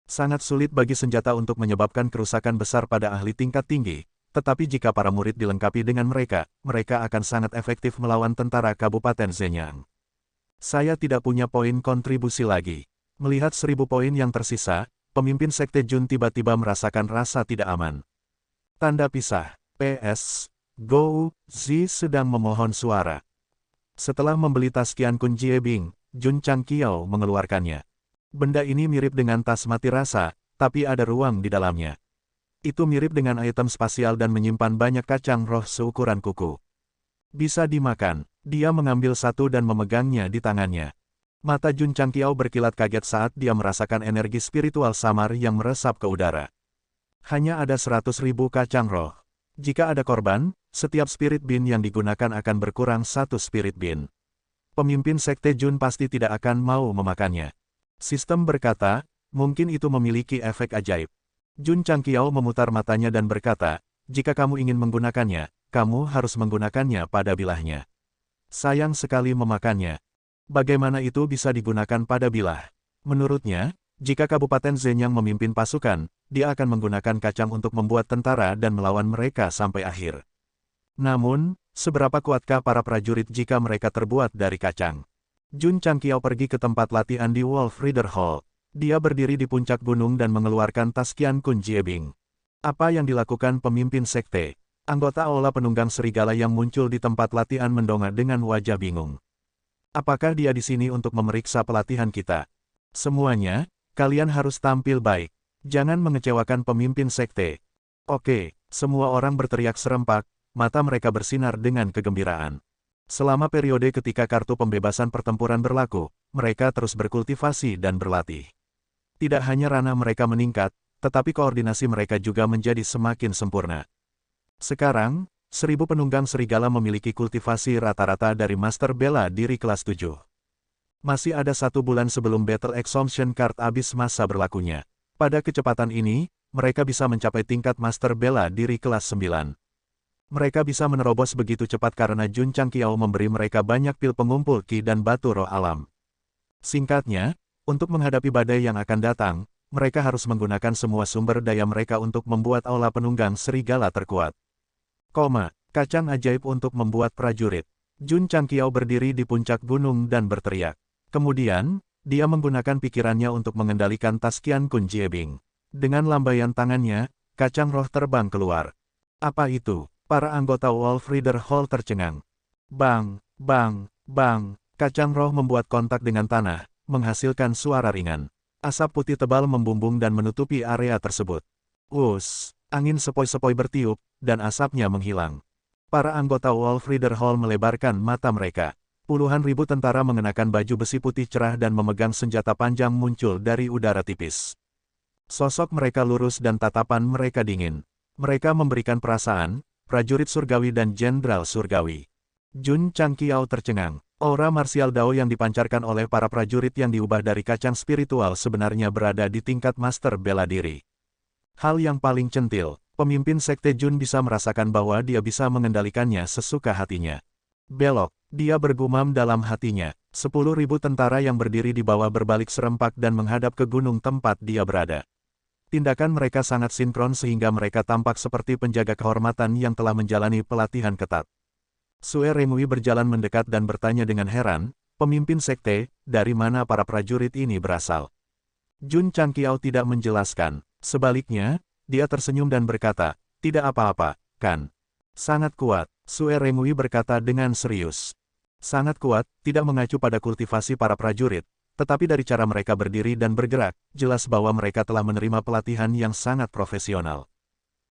Sangat sulit bagi senjata untuk menyebabkan kerusakan besar pada ahli tingkat tinggi, tetapi jika para murid dilengkapi dengan mereka, mereka akan sangat efektif melawan tentara Kabupaten Zenyang. Saya tidak punya poin kontribusi lagi. Melihat 1000 poin yang tersisa, pemimpin Sekte Jun tiba-tiba merasakan rasa tidak aman. Tanda pisah. PS. Go, Zi sedang memohon suara. Setelah membeli tas Qian Kun Jiebing, Jun Changqiao mengeluarkannya. Benda ini mirip dengan tas mati rasa, tapi ada ruang di dalamnya. Itu mirip dengan item spasial dan menyimpan banyak kacang roh seukuran kuku. Bisa dimakan. Dia mengambil satu dan memegangnya di tangannya. Mata Jun Changqiao berkilat kaget saat dia merasakan energi spiritual samar yang meresap ke udara. Hanya ada 100.000 kacang roh. Jika ada korban, setiap spirit bean yang digunakan akan berkurang 1 spirit bean. Pemimpin Sekte Jun pasti tidak akan mau memakannya. Sistem berkata, mungkin itu memiliki efek ajaib. Jun Changqiao memutar matanya dan berkata, jika kamu ingin menggunakannya, kamu harus menggunakannya pada bilahnya. Sayang sekali memakannya. Bagaimana itu bisa digunakan pada bilah? Menurutnya, jika Kabupaten Zenyang memimpin pasukan, dia akan menggunakan kacang untuk membuat tentara dan melawan mereka sampai akhir. Namun, seberapa kuatkah para prajurit jika mereka terbuat dari kacang? Jun Changqiao pergi ke tempat latihan di Wolf Rider Hall. Dia berdiri di puncak gunung dan mengeluarkan tas Qian Kun Jiebing. Apa yang dilakukan pemimpin sekte? Anggota Aula Penunggang Serigala yang muncul di tempat latihan mendongak dengan wajah bingung. Apakah dia di sini untuk memeriksa pelatihan kita? Semuanya, kalian harus tampil baik. Jangan mengecewakan pemimpin sekte. Oke, semua orang berteriak serempak, mata mereka bersinar dengan kegembiraan. Selama periode ketika kartu pembebasan pertempuran berlaku, mereka terus berkultivasi dan berlatih. Tidak hanya ranah mereka meningkat, tetapi koordinasi mereka juga menjadi semakin sempurna. Sekarang, 1000 penunggang serigala memiliki kultivasi rata-rata dari Master Bela Diri kelas 7. Masih ada 1 bulan sebelum Battle Exhaustion Card habis masa berlakunya. Pada kecepatan ini, mereka bisa mencapai tingkat Master Bela Diri kelas 9. Mereka bisa menerobos begitu cepat karena Jun Changqiao memberi mereka banyak pil pengumpul ki dan batu roh alam. Singkatnya, untuk menghadapi badai yang akan datang, mereka harus menggunakan semua sumber daya mereka untuk membuat aula penunggang serigala terkuat. Kacang ajaib untuk membuat prajurit. Jun Changqiao berdiri di puncak gunung dan berteriak. Kemudian, dia menggunakan pikirannya untuk mengendalikan tas Qian Kun Jiebing. Dengan lambaian tangannya, kacang roh terbang keluar. Apa itu? Para anggota Wolf Rider Hall tercengang. Bang, bang, bang, kacang roh membuat kontak dengan tanah, menghasilkan suara ringan. Asap putih tebal membumbung dan menutupi area tersebut. Angin sepoi-sepoi bertiup, dan asapnya menghilang. Para anggota Wolf Rider Hall melebarkan mata mereka. Puluhan ribu tentara mengenakan baju besi putih cerah dan memegang senjata panjang muncul dari udara tipis. Sosok mereka lurus dan tatapan mereka dingin. Mereka memberikan perasaan, prajurit surgawi dan jenderal surgawi. Jun Changqiao tercengang. Aura marsial Dao yang dipancarkan oleh para prajurit yang diubah dari kacang spiritual sebenarnya berada di tingkat master bela diri. Hal yang paling centil, pemimpin Sekte Jun bisa merasakan bahwa dia bisa mengendalikannya sesuka hatinya. Belok, dia bergumam dalam hatinya. 10.000 tentara yang berdiri di bawah berbalik serempak dan menghadap ke gunung tempat dia berada. Tindakan mereka sangat sinkron sehingga mereka tampak seperti penjaga kehormatan yang telah menjalani pelatihan ketat. Sue Remui berjalan mendekat dan bertanya dengan heran, pemimpin sekte, dari mana para prajurit ini berasal? Jun Changqiao tidak menjelaskan. Sebaliknya, dia tersenyum dan berkata, tidak apa-apa, kan? Sangat kuat, Sue Remui berkata dengan serius. Sangat kuat, tidak mengacu pada kultivasi para prajurit, tetapi dari cara mereka berdiri dan bergerak, jelas bahwa mereka telah menerima pelatihan yang sangat profesional.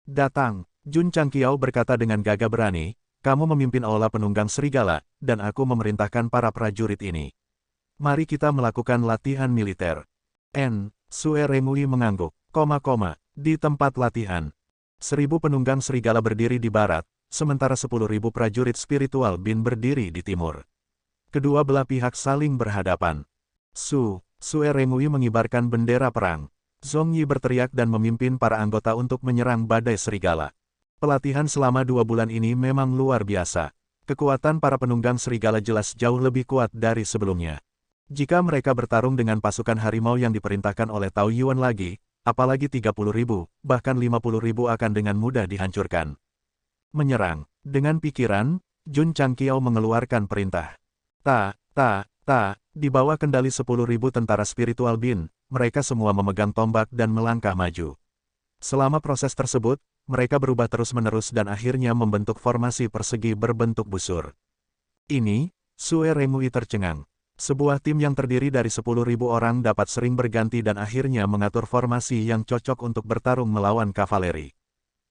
Datang, Jun Changqiao berkata dengan gagah berani, kamu memimpin aula penunggang serigala, dan aku memerintahkan para prajurit ini. Mari kita melakukan latihan militer. Sue Remui mengangguk, di tempat latihan. 1.000 penunggang serigala berdiri di barat, sementara 10.000 prajurit spiritual Bin berdiri di timur. Kedua belah pihak saling berhadapan. Sue Remui mengibarkan bendera perang. Zhong Yi berteriak dan memimpin para anggota untuk menyerang badai serigala. Pelatihan selama 2 bulan ini memang luar biasa. Kekuatan para penunggang serigala jelas jauh lebih kuat dari sebelumnya. Jika mereka bertarung dengan pasukan harimau yang diperintahkan oleh Tao Yuan lagi, apalagi 30.000, bahkan 50.000 akan dengan mudah dihancurkan. Menyerang. Dengan pikiran, Jun Changqiao mengeluarkan perintah. Di bawah kendali 10.000 tentara spiritual Bin, mereka semua memegang tombak dan melangkah maju. Selama proses tersebut, mereka berubah terus-menerus dan akhirnya membentuk formasi persegi berbentuk busur. Ini, Sue Remui tercengang. Sebuah tim yang terdiri dari 10.000 orang dapat sering berganti dan akhirnya mengatur formasi yang cocok untuk bertarung melawan kavaleri.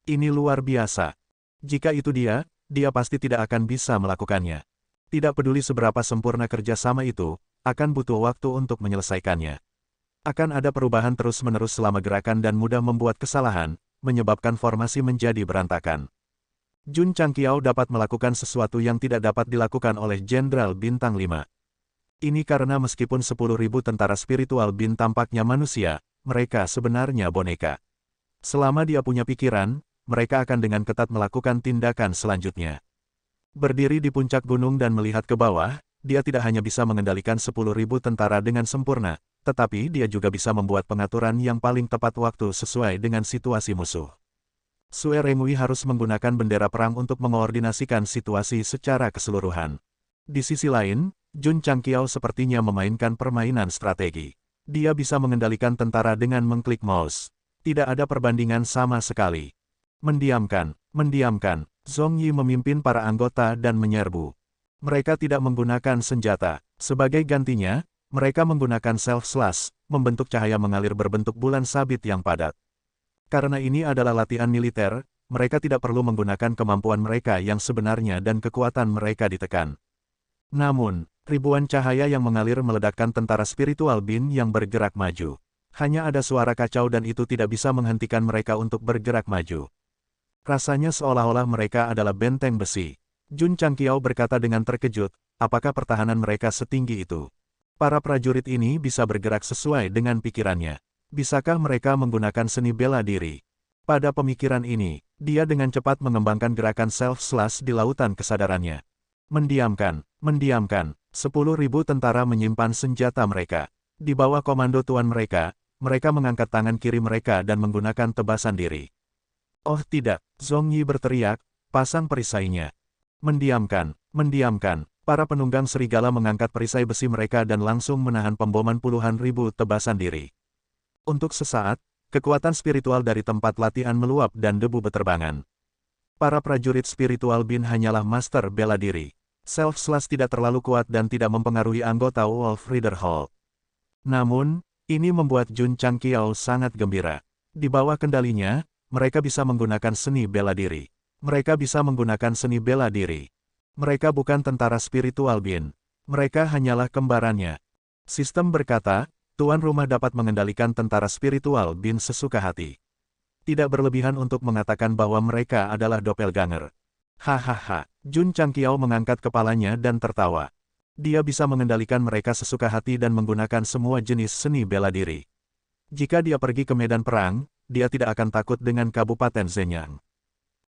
Ini luar biasa. Jika itu dia pasti tidak akan bisa melakukannya. Tidak peduli seberapa sempurna kerjasama itu, akan butuh waktu untuk menyelesaikannya. Akan ada perubahan terus-menerus selama gerakan dan mudah membuat kesalahan, menyebabkan formasi menjadi berantakan. Jun Changqiao dapat melakukan sesuatu yang tidak dapat dilakukan oleh Jenderal Bintang 5. Ini karena meskipun 10.000 tentara spiritual Bin tampaknya manusia, mereka sebenarnya boneka. Selama dia punya pikiran, mereka akan dengan ketat melakukan tindakan selanjutnya. Berdiri di puncak gunung dan melihat ke bawah, dia tidak hanya bisa mengendalikan 10.000 tentara dengan sempurna, tetapi dia juga bisa membuat pengaturan yang paling tepat waktu sesuai dengan situasi musuh. Sue Remui harus menggunakan bendera perang untuk mengoordinasikan situasi secara keseluruhan. Di sisi lain, Jun Changqiao sepertinya memainkan permainan strategi. Dia bisa mengendalikan tentara dengan mengklik mouse. Tidak ada perbandingan sama sekali. Mendiamkan. Zhong Yi memimpin para anggota dan menyerbu. Mereka tidak menggunakan senjata. Sebagai gantinya, mereka menggunakan self-slash, membentuk cahaya mengalir berbentuk bulan sabit yang padat. Karena ini adalah latihan militer, mereka tidak perlu menggunakan kemampuan mereka yang sebenarnya dan kekuatan mereka ditekan. Namun, ribuan cahaya yang mengalir meledakkan tentara spiritual Bin yang bergerak maju. Hanya ada suara kacau dan itu tidak bisa menghentikan mereka untuk bergerak maju. Rasanya seolah-olah mereka adalah benteng besi. Jun Changqiao berkata dengan terkejut, apakah pertahanan mereka setinggi itu? Para prajurit ini bisa bergerak sesuai dengan pikirannya. Bisakah mereka menggunakan seni bela diri? Pada pemikiran ini, dia dengan cepat mengembangkan gerakan self-slash di lautan kesadarannya. Mendiamkan. 10.000 tentara menyimpan senjata mereka. Di bawah komando tuan mereka mengangkat tangan kiri mereka dan menggunakan tebasan diri. Oh tidak, Zhong Yi berteriak, pasang perisainya. Mendiamkan. Para penunggang serigala mengangkat perisai besi mereka dan langsung menahan pemboman puluhan ribu tebasan diri. Untuk sesaat, kekuatan spiritual dari tempat latihan meluap dan debu beterbangan. Para prajurit spiritual Bin hanyalah master bela diri. Self-slash tidak terlalu kuat dan tidak mempengaruhi anggota Wolf Rider Hall. Namun, ini membuat Jun Changqiao sangat gembira. Di bawah kendalinya, mereka bisa menggunakan seni bela diri. Mereka bukan tentara spiritual Bin. Mereka hanyalah kembarannya. Sistem berkata, Tuan rumah dapat mengendalikan tentara spiritual Bin sesuka hati. Tidak berlebihan untuk mengatakan bahwa mereka adalah doppelganger. Hahaha, Jun Changqiao mengangkat kepalanya dan tertawa. Dia bisa mengendalikan mereka sesuka hati dan menggunakan semua jenis seni bela diri. Jika dia pergi ke medan perang, dia tidak akan takut dengan Kabupaten Zenyang.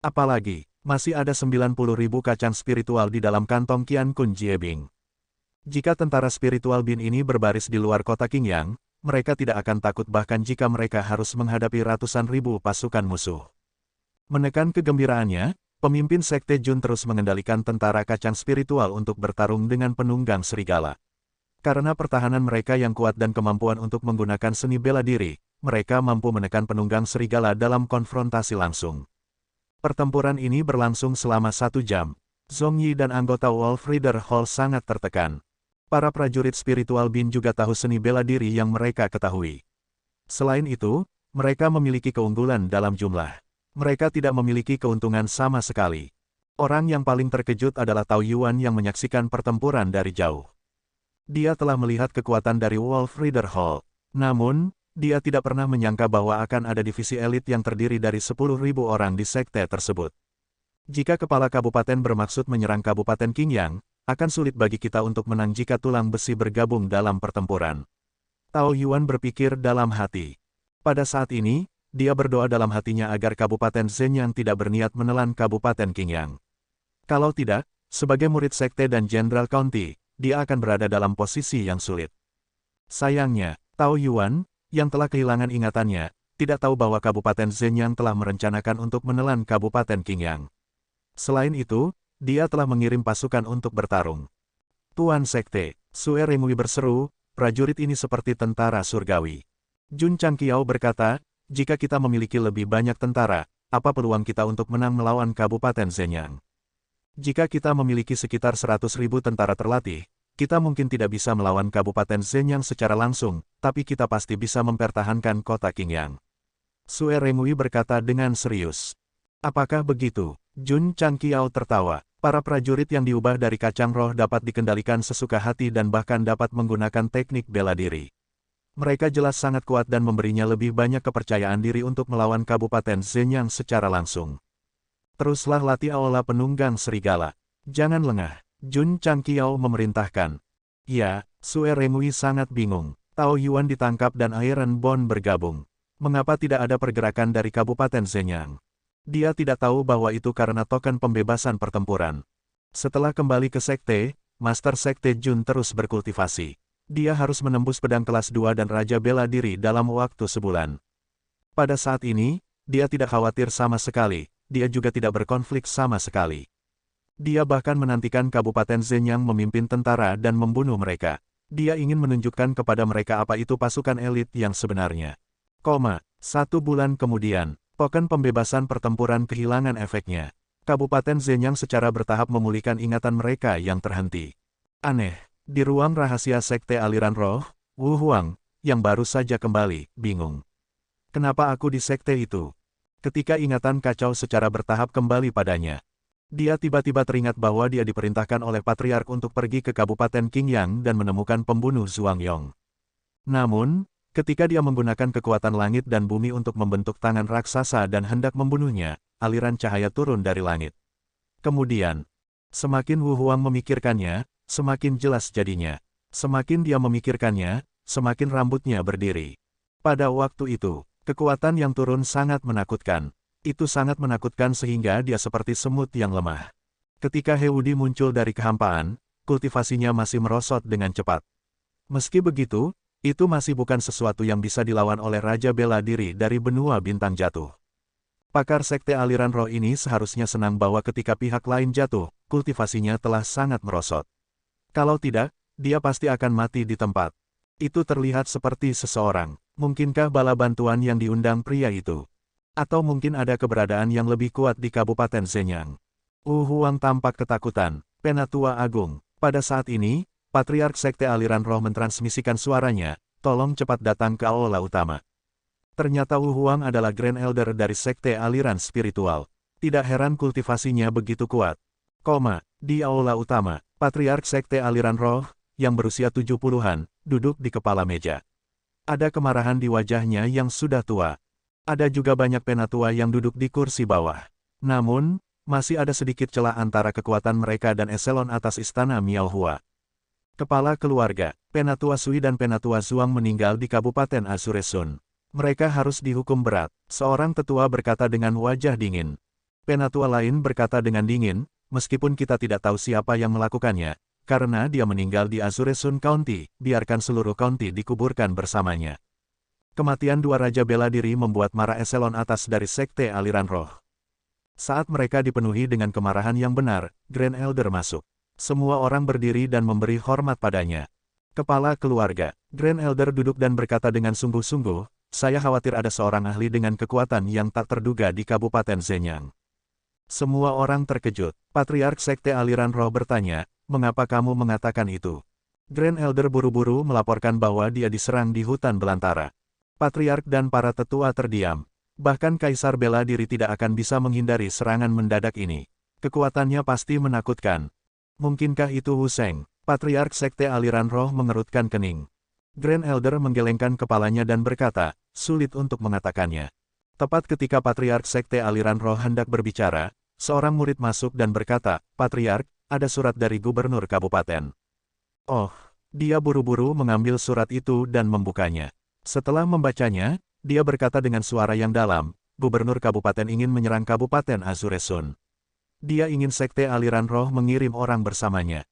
Apalagi, masih ada 90.000 kacang spiritual di dalam kantong Qian Kun Jiebing. Jika tentara spiritual Bin ini berbaris di luar kota Qingyang, mereka tidak akan takut bahkan jika mereka harus menghadapi ratusan ribu pasukan musuh. Menekan kegembiraannya, pemimpin Sekte Jun terus mengendalikan tentara kacang spiritual untuk bertarung dengan penunggang serigala. Karena pertahanan mereka yang kuat dan kemampuan untuk menggunakan seni bela diri, mereka mampu menekan penunggang serigala dalam konfrontasi langsung. Pertempuran ini berlangsung selama 1 jam. Zhong Yi dan anggota Wolf Rider Hall sangat tertekan. Para prajurit spiritual Bin juga tahu seni bela diri yang mereka ketahui. Selain itu, mereka memiliki keunggulan dalam jumlah. Mereka tidak memiliki keuntungan sama sekali. Orang yang paling terkejut adalah Tao Yuan yang menyaksikan pertempuran dari jauh. Dia telah melihat kekuatan dari Wolf Rider Hall. Namun, dia tidak pernah menyangka bahwa akan ada divisi elit yang terdiri dari 10.000 orang di sekte tersebut. Jika kepala kabupaten bermaksud menyerang Kabupaten Qingyang, akan sulit bagi kita untuk menang jika tulang besi bergabung dalam pertempuran. Tao Yuan berpikir dalam hati. Pada saat ini, dia berdoa dalam hatinya agar Kabupaten Zenyang tidak berniat menelan Kabupaten Qingyang. Kalau tidak, sebagai murid sekte dan Jenderal County, dia akan berada dalam posisi yang sulit. Sayangnya, Tao Yuan, yang telah kehilangan ingatannya, tidak tahu bahwa Kabupaten Zenyang telah merencanakan untuk menelan Kabupaten Qingyang. Selain itu, dia telah mengirim pasukan untuk bertarung. Tuan Sekte, Sue Remui berseru, prajurit ini seperti tentara surgawi. Jun Changqiao berkata, jika kita memiliki lebih banyak tentara, apa peluang kita untuk menang melawan Kabupaten Zenyang? Jika kita memiliki sekitar 100.000 tentara terlatih, kita mungkin tidak bisa melawan Kabupaten Zenyang secara langsung, tapi kita pasti bisa mempertahankan kota Qingyang. Sue Remui berkata dengan serius. Apakah begitu? Jun Changqiao tertawa. Para prajurit yang diubah dari kacang roh dapat dikendalikan sesuka hati dan bahkan dapat menggunakan teknik bela diri. Mereka jelas sangat kuat dan memberinya lebih banyak kepercayaan diri untuk melawan Kabupaten Zenyang secara langsung. Teruslah latih aula penunggang serigala. Jangan lengah. Jun Changqiao memerintahkan. Ya, Sue Remui sangat bingung. Tao Yuan ditangkap dan Iron Bone bergabung. Mengapa tidak ada pergerakan dari Kabupaten Zenyang? Dia tidak tahu bahwa itu karena token pembebasan pertempuran. Setelah kembali ke sekte, Master Sekte Jun terus berkultivasi. Dia harus menembus pedang kelas 2 dan Raja Bela Diri dalam waktu sebulan. Pada saat ini, dia tidak khawatir sama sekali, dia juga tidak berkonflik sama sekali. Dia bahkan menantikan Kabupaten Zenyang memimpin tentara dan membunuh mereka. Dia ingin menunjukkan kepada mereka apa itu pasukan elit yang sebenarnya. 1 bulan kemudian, token pembebasan pertempuran kehilangan efeknya. Kabupaten Zenyang secara bertahap memulihkan ingatan mereka yang terhenti. Aneh, di ruang rahasia Sekte Aliran Roh, Wu Huang, yang baru saja kembali, bingung. Kenapa aku di sekte itu? Ketika ingatan kacau secara bertahap kembali padanya, dia tiba-tiba teringat bahwa dia diperintahkan oleh Patriark untuk pergi ke Kabupaten Qingyang dan menemukan pembunuh Zhuang Yong. Namun, ketika dia menggunakan kekuatan langit dan bumi untuk membentuk tangan raksasa dan hendak membunuhnya, aliran cahaya turun dari langit. Kemudian, semakin Wu Huang memikirkannya, semakin jelas jadinya. Semakin dia memikirkannya, semakin rambutnya berdiri. Pada waktu itu, kekuatan yang turun sangat menakutkan. Itu sangat menakutkan sehingga dia seperti semut yang lemah. Ketika Hewudi muncul dari kehampaan, kultivasinya masih merosot dengan cepat. Meski begitu, itu masih bukan sesuatu yang bisa dilawan oleh Raja Bela Diri dari benua bintang jatuh. Pakar Sekte Aliran Roh ini seharusnya senang bahwa ketika pihak lain jatuh, kultivasinya telah sangat merosot. Kalau tidak, dia pasti akan mati di tempat. Itu terlihat seperti seseorang. Mungkinkah bala bantuan yang diundang pria itu? Atau mungkin ada keberadaan yang lebih kuat di Kabupaten Zenyang? Wu Huang tampak ketakutan. Penatua Agung. Pada saat ini, Patriark Sekte Aliran Roh mentransmisikan suaranya, tolong cepat datang ke aula utama. Ternyata Wu Huang adalah Grand Elder dari Sekte Aliran Spiritual. Tidak heran kultivasinya begitu kuat. Di aula utama, Patriark Sekte Aliran Roh, yang berusia 70-an, duduk di kepala meja. Ada kemarahan di wajahnya yang sudah tua. Ada juga banyak penatua yang duduk di kursi bawah. Namun, masih ada sedikit celah antara kekuatan mereka dan eselon atas istana Miaohua. Kepala keluarga, Penatua Sui dan Penatua Zuang meninggal di Kabupaten Azuresun. Mereka harus dihukum berat, seorang tetua berkata dengan wajah dingin. Penatua lain berkata dengan dingin, meskipun kita tidak tahu siapa yang melakukannya, karena dia meninggal di Azuresun County, biarkan seluruh county dikuburkan bersamanya. Kematian dua raja bela diri membuat marah eselon atas dari Sekte Aliran Roh. Saat mereka dipenuhi dengan kemarahan yang benar, Grand Elder masuk. Semua orang berdiri dan memberi hormat padanya. Kepala keluarga, Grand Elder duduk dan berkata dengan sungguh-sungguh, saya khawatir ada seorang ahli dengan kekuatan yang tak terduga di Kabupaten Zenyang. Semua orang terkejut. Patriark Sekte Aliran Roh bertanya, mengapa kamu mengatakan itu? Grand Elder buru-buru melaporkan bahwa dia diserang di hutan belantara. Patriark dan para tetua terdiam. Bahkan Kaisar Bela Diri tidak akan bisa menghindari serangan mendadak ini. Kekuatannya pasti menakutkan. Mungkinkah itu Wu Sheng? Patriark Sekte Aliran Roh mengerutkan kening. Grand Elder menggelengkan kepalanya dan berkata, sulit untuk mengatakannya. Tepat ketika Patriark Sekte Aliran Roh hendak berbicara, seorang murid masuk dan berkata, Patriark, ada surat dari Gubernur Kabupaten. Oh, dia buru-buru mengambil surat itu dan membukanya. Setelah membacanya, dia berkata dengan suara yang dalam, Gubernur Kabupaten ingin menyerang Kabupaten Azuresun. Dia ingin Sekte Aliran Roh mengirim orang bersamanya.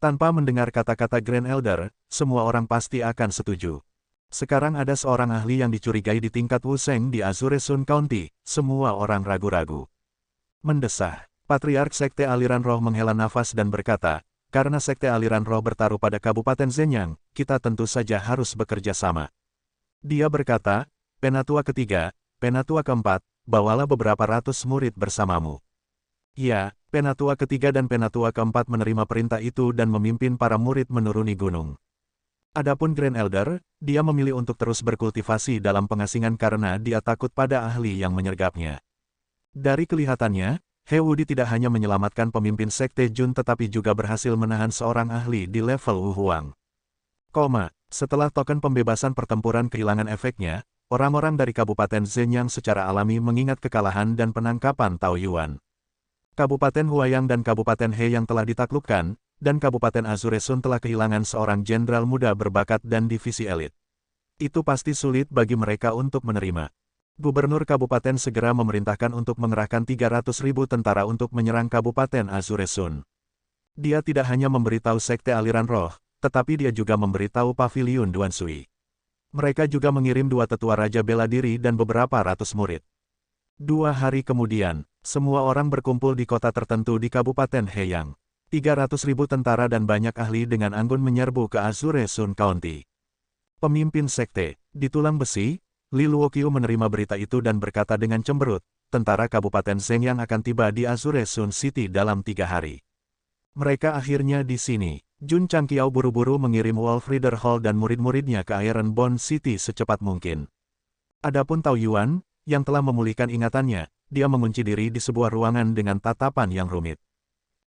Tanpa mendengar kata-kata Grand Elder, semua orang pasti akan setuju. Sekarang ada seorang ahli yang dicurigai di tingkat Wu Sheng di Azuresun County, semua orang ragu-ragu. Mendesah, Patriark Sekte Aliran Roh menghela nafas dan berkata, karena Sekte Aliran Roh bertaruh pada Kabupaten Zenyang, kita tentu saja harus bekerja sama. Dia berkata, Penatua ketiga, Penatua keempat, bawalah beberapa ratus murid bersamamu. Ya, Penatua ketiga dan Penatua keempat menerima perintah itu dan memimpin para murid menuruni gunung. Adapun Grand Elder, dia memilih untuk terus berkultivasi dalam pengasingan karena dia takut pada ahli yang menyergapnya. Dari kelihatannya, He Wudi tidak hanya menyelamatkan pemimpin Sekte Jun tetapi juga berhasil menahan seorang ahli di level Wu Huang. Setelah token pembebasan pertempuran kehilangan efeknya, orang-orang dari Kabupaten Zenyang secara alami mengingat kekalahan dan penangkapan Tao Yuan. Kabupaten Huayang dan Kabupaten He yang telah ditaklukkan, dan Kabupaten Azuresun telah kehilangan seorang jenderal muda berbakat dan divisi elit. Itu pasti sulit bagi mereka untuk menerima. Gubernur Kabupaten segera memerintahkan untuk mengerahkan 300.000 tentara untuk menyerang Kabupaten Azuresun. Dia tidak hanya memberitahu Sekte Aliran Roh, tetapi dia juga memberitahu Paviliun Duan Sui. Mereka juga mengirim 2 tetua Raja Bela Diri dan beberapa ratus murid. 2 hari kemudian, semua orang berkumpul di kota tertentu di Kabupaten Heyang. 300.000 tentara dan banyak ahli dengan anggun menyerbu ke Azuresun County. Pemimpin sekte, di Tulang Besi, Li Luoqiu menerima berita itu dan berkata dengan cemberut, tentara Kabupaten Zenyang akan tiba di Azuresun City dalam 3 hari. Mereka akhirnya di sini. Jun Changqiao buru-buru mengirim Wolf Reader Hall dan murid-muridnya ke Iron Bond City secepat mungkin. Adapun Tao Yuan, yang telah memulihkan ingatannya, dia mengunci diri di sebuah ruangan dengan tatapan yang rumit.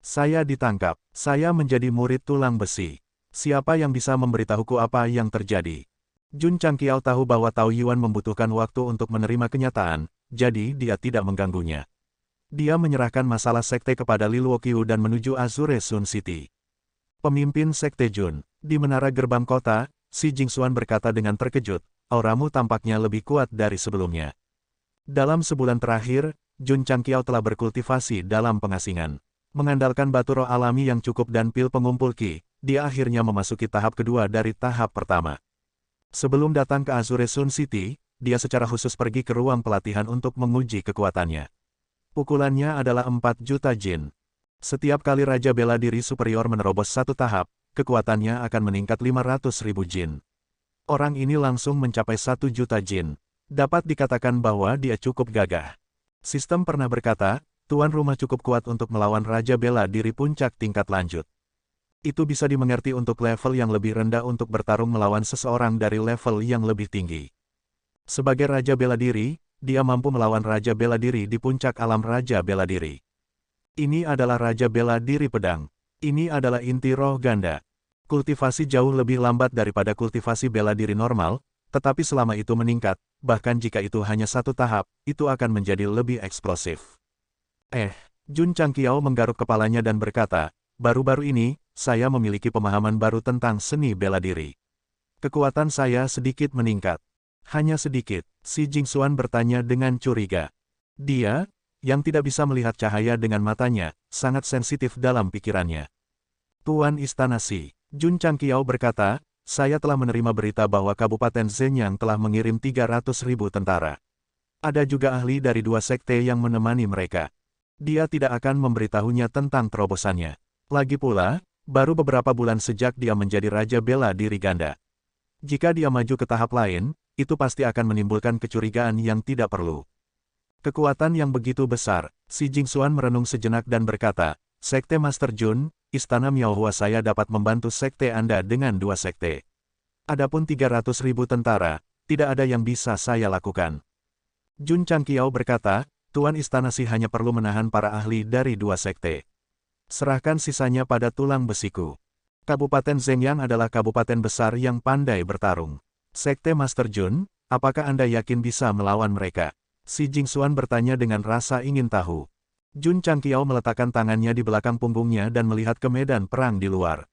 Saya ditangkap, saya menjadi murid Tulang Besi. Siapa yang bisa memberitahuku apa yang terjadi? Jun Changqiao tahu bahwa Tao Yuan membutuhkan waktu untuk menerima kenyataan, jadi dia tidak mengganggunya. Dia menyerahkan masalah sekte kepada Li Luoqiu dan menuju Azuresun City. Pemimpin Sekte Jun, di menara gerbang kota, Si Jingxuan berkata dengan terkejut, auramu tampaknya lebih kuat dari sebelumnya. Dalam sebulan terakhir, Jun Changqiao telah berkultivasi dalam pengasingan. Mengandalkan batu roh alami yang cukup dan pil pengumpul Qi, dia akhirnya memasuki tahap kedua dari tahap pertama. Sebelum datang ke Azuresun City, dia secara khusus pergi ke ruang pelatihan untuk menguji kekuatannya. Pukulannya adalah 4 juta jin. Setiap kali Raja Bela Diri Superior menerobos 1 tahap, kekuatannya akan meningkat 500.000 jin. Orang ini langsung mencapai 1 juta jin. Dapat dikatakan bahwa dia cukup gagah. Sistem pernah berkata, tuan rumah cukup kuat untuk melawan Raja Bela Diri puncak tingkat lanjut. Itu bisa dimengerti untuk level yang lebih rendah untuk bertarung melawan seseorang dari level yang lebih tinggi. Sebagai Raja Bela Diri, dia mampu melawan Raja Bela Diri di puncak alam Raja Bela Diri. Ini adalah Raja Bela Diri Pedang. Ini adalah inti roh ganda. Kultivasi jauh lebih lambat daripada kultivasi bela diri normal, tetapi selama itu meningkat, bahkan jika itu hanya satu tahap, itu akan menjadi lebih eksplosif. Jun Changqiao menggaruk kepalanya dan berkata, baru-baru ini, saya memiliki pemahaman baru tentang seni bela diri. Kekuatan saya sedikit meningkat. Hanya sedikit, si Jingxuan bertanya dengan curiga. Dia, yang tidak bisa melihat cahaya dengan matanya, sangat sensitif dalam pikirannya. Tuan Istana Si, Jun Changqiao berkata, saya telah menerima berita bahwa Kabupaten Zenyang telah mengirim 300.000 tentara. Ada juga ahli dari 2 sekte yang menemani mereka. Dia tidak akan memberitahunya tentang terobosannya. Lagi pula, baru beberapa bulan sejak dia menjadi Raja Bela Diri Ganda. Jika dia maju ke tahap lain, itu pasti akan menimbulkan kecurigaan yang tidak perlu. Kekuatan yang begitu besar, si Jingxuan merenung sejenak dan berkata, Sekte Master Jun, Istana Miaohua saya dapat membantu sekte Anda dengan 2 sekte. Adapun 300.000 tentara, tidak ada yang bisa saya lakukan. Jun Changqiao berkata, Tuan Istana Si hanya perlu menahan para ahli dari 2 sekte. Serahkan sisanya pada tulang besiku. Kabupaten Zenyang adalah kabupaten besar yang pandai bertarung. Sekte Master Jun, apakah Anda yakin bisa melawan mereka? Si Jingxuan bertanya dengan rasa ingin tahu. Jun Changqiao meletakkan tangannya di belakang punggungnya dan melihat ke medan perang di luar.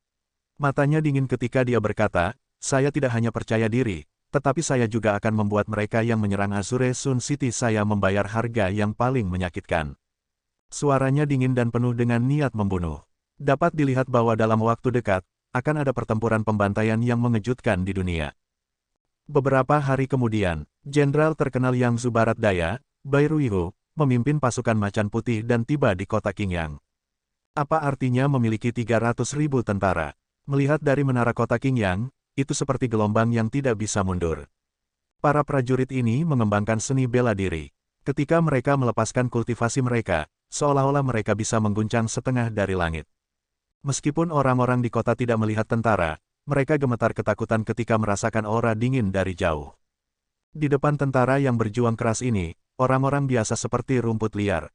Matanya dingin ketika dia berkata, saya tidak hanya percaya diri, tetapi saya juga akan membuat mereka yang menyerang Azure Sun City saya membayar harga yang paling menyakitkan. Suaranya dingin dan penuh dengan niat membunuh. Dapat dilihat bahwa dalam waktu dekat, akan ada pertempuran pembantaian yang mengejutkan di dunia. Beberapa hari kemudian, Jenderal terkenal Yang Zu Barat Daya, Bai Ruihu, memimpin pasukan macan putih dan tiba di kota Qingyang. Apa artinya memiliki 300.000 tentara? Melihat dari menara kota Qingyang, itu seperti gelombang yang tidak bisa mundur. Para prajurit ini mengembangkan seni bela diri. Ketika mereka melepaskan kultivasi mereka, seolah-olah mereka bisa mengguncang setengah dari langit. Meskipun orang-orang di kota tidak melihat tentara, mereka gemetar ketakutan ketika merasakan aura dingin dari jauh. Di depan tentara yang berjuang keras ini, orang-orang biasa seperti rumput liar.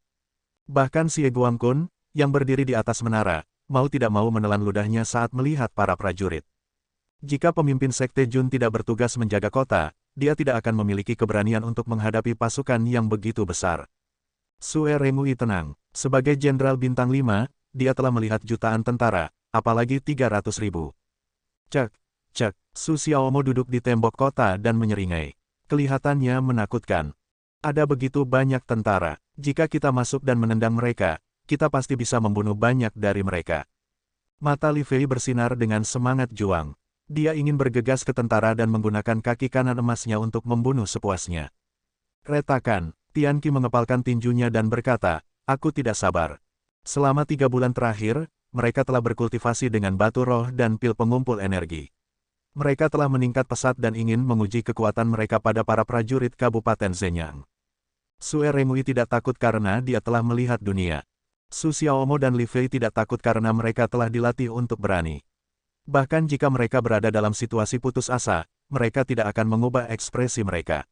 Bahkan Xie Guangqun, yang berdiri di atas menara, mau tidak mau menelan ludahnya saat melihat para prajurit. Jika pemimpin Sekte Jun tidak bertugas menjaga kota, dia tidak akan memiliki keberanian untuk menghadapi pasukan yang begitu besar. Sue Rengui tenang. Sebagai Jenderal Bintang 5, dia telah melihat jutaan tentara, apalagi 300.000. Cek. Su Xiaomo duduk di tembok kota dan menyeringai. Kelihatannya menakutkan. Ada begitu banyak tentara. Jika kita masuk dan menendang mereka, kita pasti bisa membunuh banyak dari mereka. Mata Li Fei bersinar dengan semangat juang. Dia ingin bergegas ke tentara dan menggunakan kaki kanan emasnya untuk membunuh sepuasnya. Retakan, Tian Qi mengepalkan tinjunya dan berkata, aku tidak sabar. Selama 3 bulan terakhir, mereka telah berkultivasi dengan batu roh dan pil pengumpul energi. Mereka telah meningkat pesat dan ingin menguji kekuatan mereka pada para prajurit Kabupaten Zenyang. Sue Rengui tidak takut karena dia telah melihat dunia. Su Xiaomo dan Li Fei tidak takut karena mereka telah dilatih untuk berani. Bahkan jika mereka berada dalam situasi putus asa, mereka tidak akan mengubah ekspresi mereka.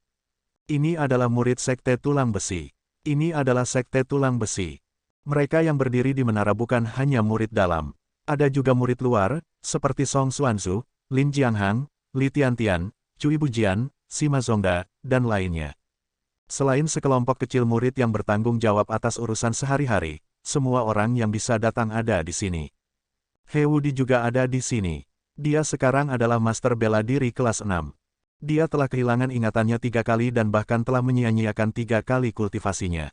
Ini adalah murid Sekte Tulang Besi. Ini adalah Sekte Tulang Besi. Mereka yang berdiri di menara bukan hanya murid dalam. Ada juga murid luar, seperti Song Xuanzu, Lin Jianghang, Li Tiantian, Cui Bujian, Sima Zongda, dan lainnya. Selain sekelompok kecil murid yang bertanggung jawab atas urusan sehari-hari, semua orang yang bisa datang ada di sini. He Wudi juga ada di sini. Dia sekarang adalah Master Bela Diri kelas 6. Dia telah kehilangan ingatannya 3 kali dan bahkan telah menyia-nyiakan 3 kali kultivasinya.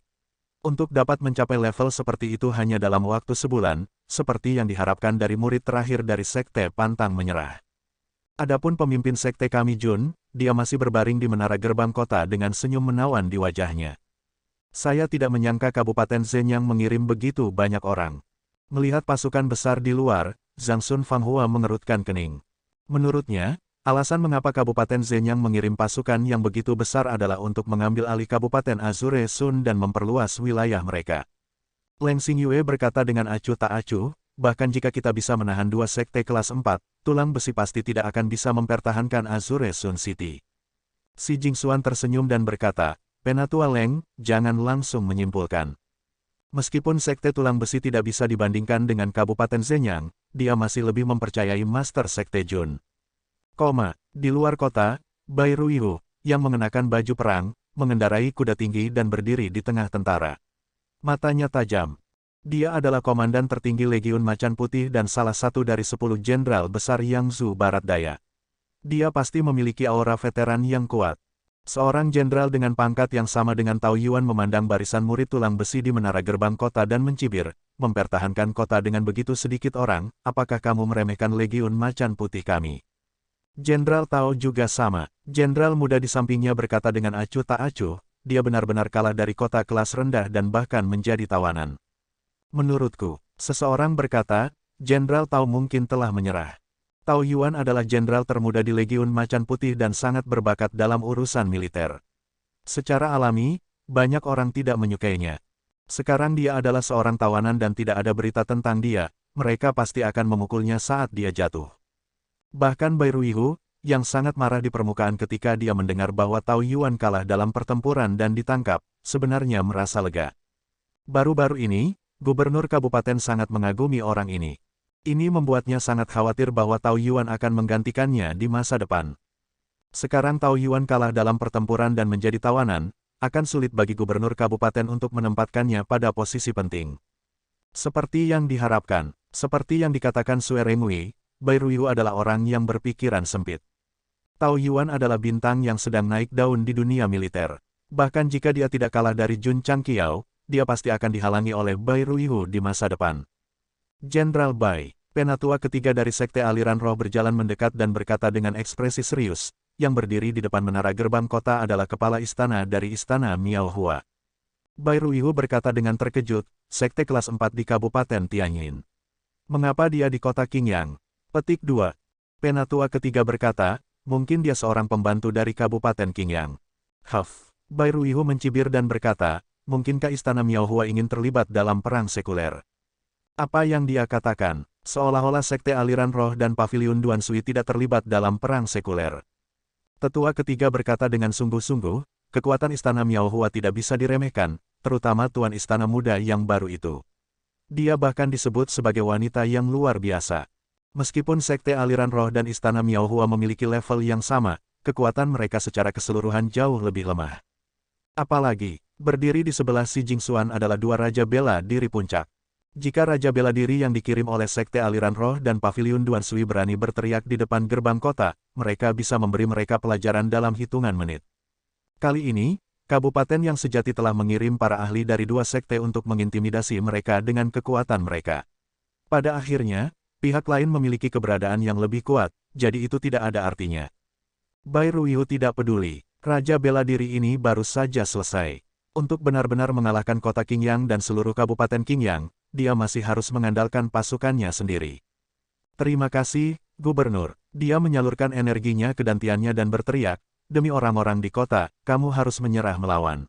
Untuk dapat mencapai level seperti itu hanya dalam waktu sebulan, seperti yang diharapkan dari murid terakhir dari Sekte Pantang Menyerah. Adapun pemimpin Sekte kami Jun, dia masih berbaring di menara gerbang kota dengan senyum menawan di wajahnya. Saya tidak menyangka Kabupaten Zenyang mengirim begitu banyak orang. Melihat pasukan besar di luar, Zhang Sun Fanghua mengerutkan kening. Menurutnya, alasan mengapa Kabupaten Zenyang mengirim pasukan yang begitu besar adalah untuk mengambil alih Kabupaten Azure Sun dan memperluas wilayah mereka. Leng Xingyue berkata dengan acuh tak acuh, bahkan jika kita bisa menahan 2 sekte kelas 4, tulang besi pasti tidak akan bisa mempertahankan Azure Sun City. Si Jingxuan tersenyum dan berkata, Penatua Leng, jangan langsung menyimpulkan. Meskipun sekte tulang besi tidak bisa dibandingkan dengan Kabupaten Zenyang, dia masih lebih mempercayai Master Sekte Jun. Di luar kota, Bai Ruihu, yang mengenakan baju perang, mengendarai kuda tinggi dan berdiri di tengah tentara. Matanya tajam. Dia adalah komandan tertinggi Legiun Macan Putih dan salah satu dari 10 jenderal besar Yangzhou Barat Daya. Dia pasti memiliki aura veteran yang kuat. Seorang jenderal dengan pangkat yang sama dengan Tao Yuan memandang barisan murid tulang besi di menara gerbang kota dan mencibir, mempertahankan kota dengan begitu sedikit orang, apakah kamu meremehkan Legiun Macan Putih kami? Jenderal Tao juga sama. Jenderal muda di sampingnya berkata dengan acuh tak acuh, dia benar-benar kalah dari kota kelas rendah dan bahkan menjadi tawanan. Menurutku, seseorang berkata, Jenderal Tao mungkin telah menyerah. Tao Yuan adalah jenderal termuda di Legiun Macan Putih dan sangat berbakat dalam urusan militer. Secara alami, banyak orang tidak menyukainya. Sekarang dia adalah seorang tawanan dan tidak ada berita tentang dia, mereka pasti akan memukulnya saat dia jatuh. Bahkan Bai Ruihu, yang sangat marah di permukaan ketika dia mendengar bahwa Tao Yuan kalah dalam pertempuran dan ditangkap, sebenarnya merasa lega. Baru-baru ini, Gubernur Kabupaten sangat mengagumi orang ini. Ini membuatnya sangat khawatir bahwa Tao Yuan akan menggantikannya di masa depan. Sekarang Tao Yuan kalah dalam pertempuran dan menjadi tawanan, akan sulit bagi Gubernur Kabupaten untuk menempatkannya pada posisi penting. Seperti yang diharapkan, seperti yang dikatakan Sue Rengui, Bai Ruihu adalah orang yang berpikiran sempit. Tao Yuan adalah bintang yang sedang naik daun di dunia militer. Bahkan jika dia tidak kalah dari Jun Changqiao, dia pasti akan dihalangi oleh Bai Ruihu di masa depan. Jenderal Bai, penatua ketiga dari Sekte Aliran Roh berjalan mendekat dan berkata dengan ekspresi serius, yang berdiri di depan menara gerbang kota adalah kepala istana dari istana Miaohua. Bai Ruihu berkata dengan terkejut, Sekte kelas 4 di Kabupaten Tianjin. Mengapa dia di kota Qingyang? Petik 2. Penatua ketiga berkata, mungkin dia seorang pembantu dari Kabupaten Qingyang. Huff. Bai Ruihu mencibir dan berkata, mungkinkah istana Miaohua ingin terlibat dalam perang sekuler? Apa yang dia katakan, seolah-olah Sekte Aliran Roh dan Paviliun Duan Sui tidak terlibat dalam perang sekuler. Tetua ketiga berkata dengan sungguh-sungguh, kekuatan istana Miaohua tidak bisa diremehkan, terutama Tuan Istana Muda yang baru itu. Dia bahkan disebut sebagai wanita yang luar biasa. Meskipun Sekte Aliran Roh dan istana Miaohua memiliki level yang sama, kekuatan mereka secara keseluruhan jauh lebih lemah. Apalagi, berdiri di sebelah Xi Jingxuan adalah dua Raja Bela Diri puncak. Jika Raja Bela Diri yang dikirim oleh Sekte Aliran Roh dan Paviliun Duan Sui berani berteriak di depan gerbang kota, mereka bisa memberi mereka pelajaran dalam hitungan menit. Kali ini, kabupaten yang sejati telah mengirim para ahli dari dua sekte untuk mengintimidasi mereka dengan kekuatan mereka. Pada akhirnya, pihak lain memiliki keberadaan yang lebih kuat, jadi itu tidak ada artinya. Bai Ruihu tidak peduli, Raja Bela Diri ini baru saja selesai. Untuk benar-benar mengalahkan kota Qingyang dan seluruh kabupaten Qingyang, dia masih harus mengandalkan pasukannya sendiri. Terima kasih, Gubernur. Dia menyalurkan energinya ke dantiannya dan berteriak, demi orang-orang di kota, kamu harus menyerah melawan.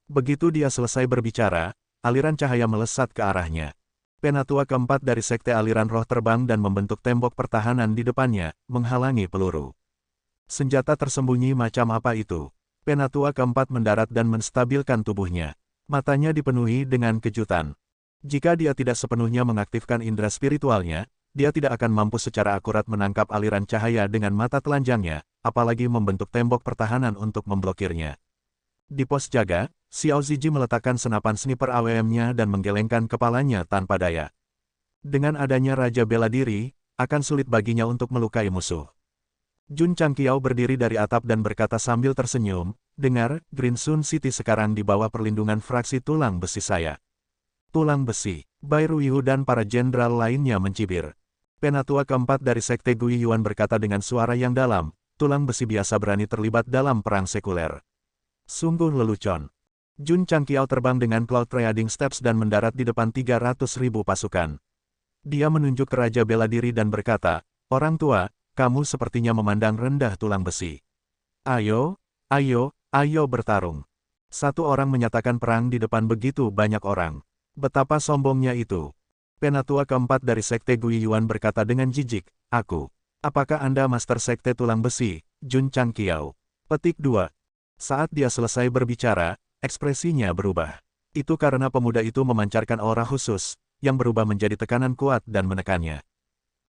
Begitu dia selesai berbicara, aliran cahaya melesat ke arahnya. Penatua keempat dari Sekte Aliran Roh terbang dan membentuk tembok pertahanan di depannya, menghalangi peluru. Senjata tersembunyi macam apa itu? Penatua keempat mendarat dan menstabilkan tubuhnya. Matanya dipenuhi dengan kejutan. Jika dia tidak sepenuhnya mengaktifkan indera spiritualnya, dia tidak akan mampu secara akurat menangkap aliran cahaya dengan mata telanjangnya, apalagi membentuk tembok pertahanan untuk memblokirnya. Di pos jaga, Xiao Ziji meletakkan senapan sniper AWM-nya dan menggelengkan kepalanya tanpa daya. Dengan adanya Raja Bela Diri, akan sulit baginya untuk melukai musuh. Jun Changqiao berdiri dari atap dan berkata sambil tersenyum, dengar, Green Sun City sekarang di bawah perlindungan fraksi tulang besi saya. Tulang besi, Bai Ruihu dan para jenderal lainnya mencibir. Penatua keempat dari Sekte Gui Yuan berkata dengan suara yang dalam, tulang besi biasa berani terlibat dalam perang sekuler. Sungguh lelucon. Jun Changqiao terbang dengan Cloud Trading Steps dan mendarat di depan 300.000 pasukan. Dia menunjuk ke Raja Bela Diri dan berkata, orang tua, kamu sepertinya memandang rendah tulang besi. Ayo bertarung. Satu orang menyatakan perang di depan begitu banyak orang. Betapa sombongnya itu. Penatua keempat dari Sekte Gui Yuan berkata dengan jijik, aku. Apakah Anda Master Sekte Tulang Besi, Jun Changqiao? Petik 2. Saat dia selesai berbicara, ekspresinya berubah. Itu karena pemuda itu memancarkan aura khusus, yang berubah menjadi tekanan kuat dan menekannya.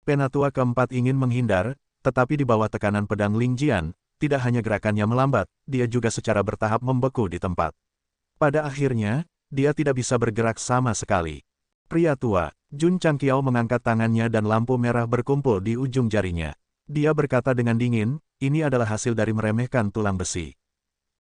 Penatua keempat ingin menghindar, tetapi di bawah tekanan pedang Ling Jian, tidak hanya gerakannya melambat, dia juga secara bertahap membeku di tempat. Pada akhirnya, dia tidak bisa bergerak sama sekali. Pria tua, Jun Changqiao mengangkat tangannya dan lampu merah berkumpul di ujung jarinya. Dia berkata dengan dingin, ini adalah hasil dari meremehkan tulang besi.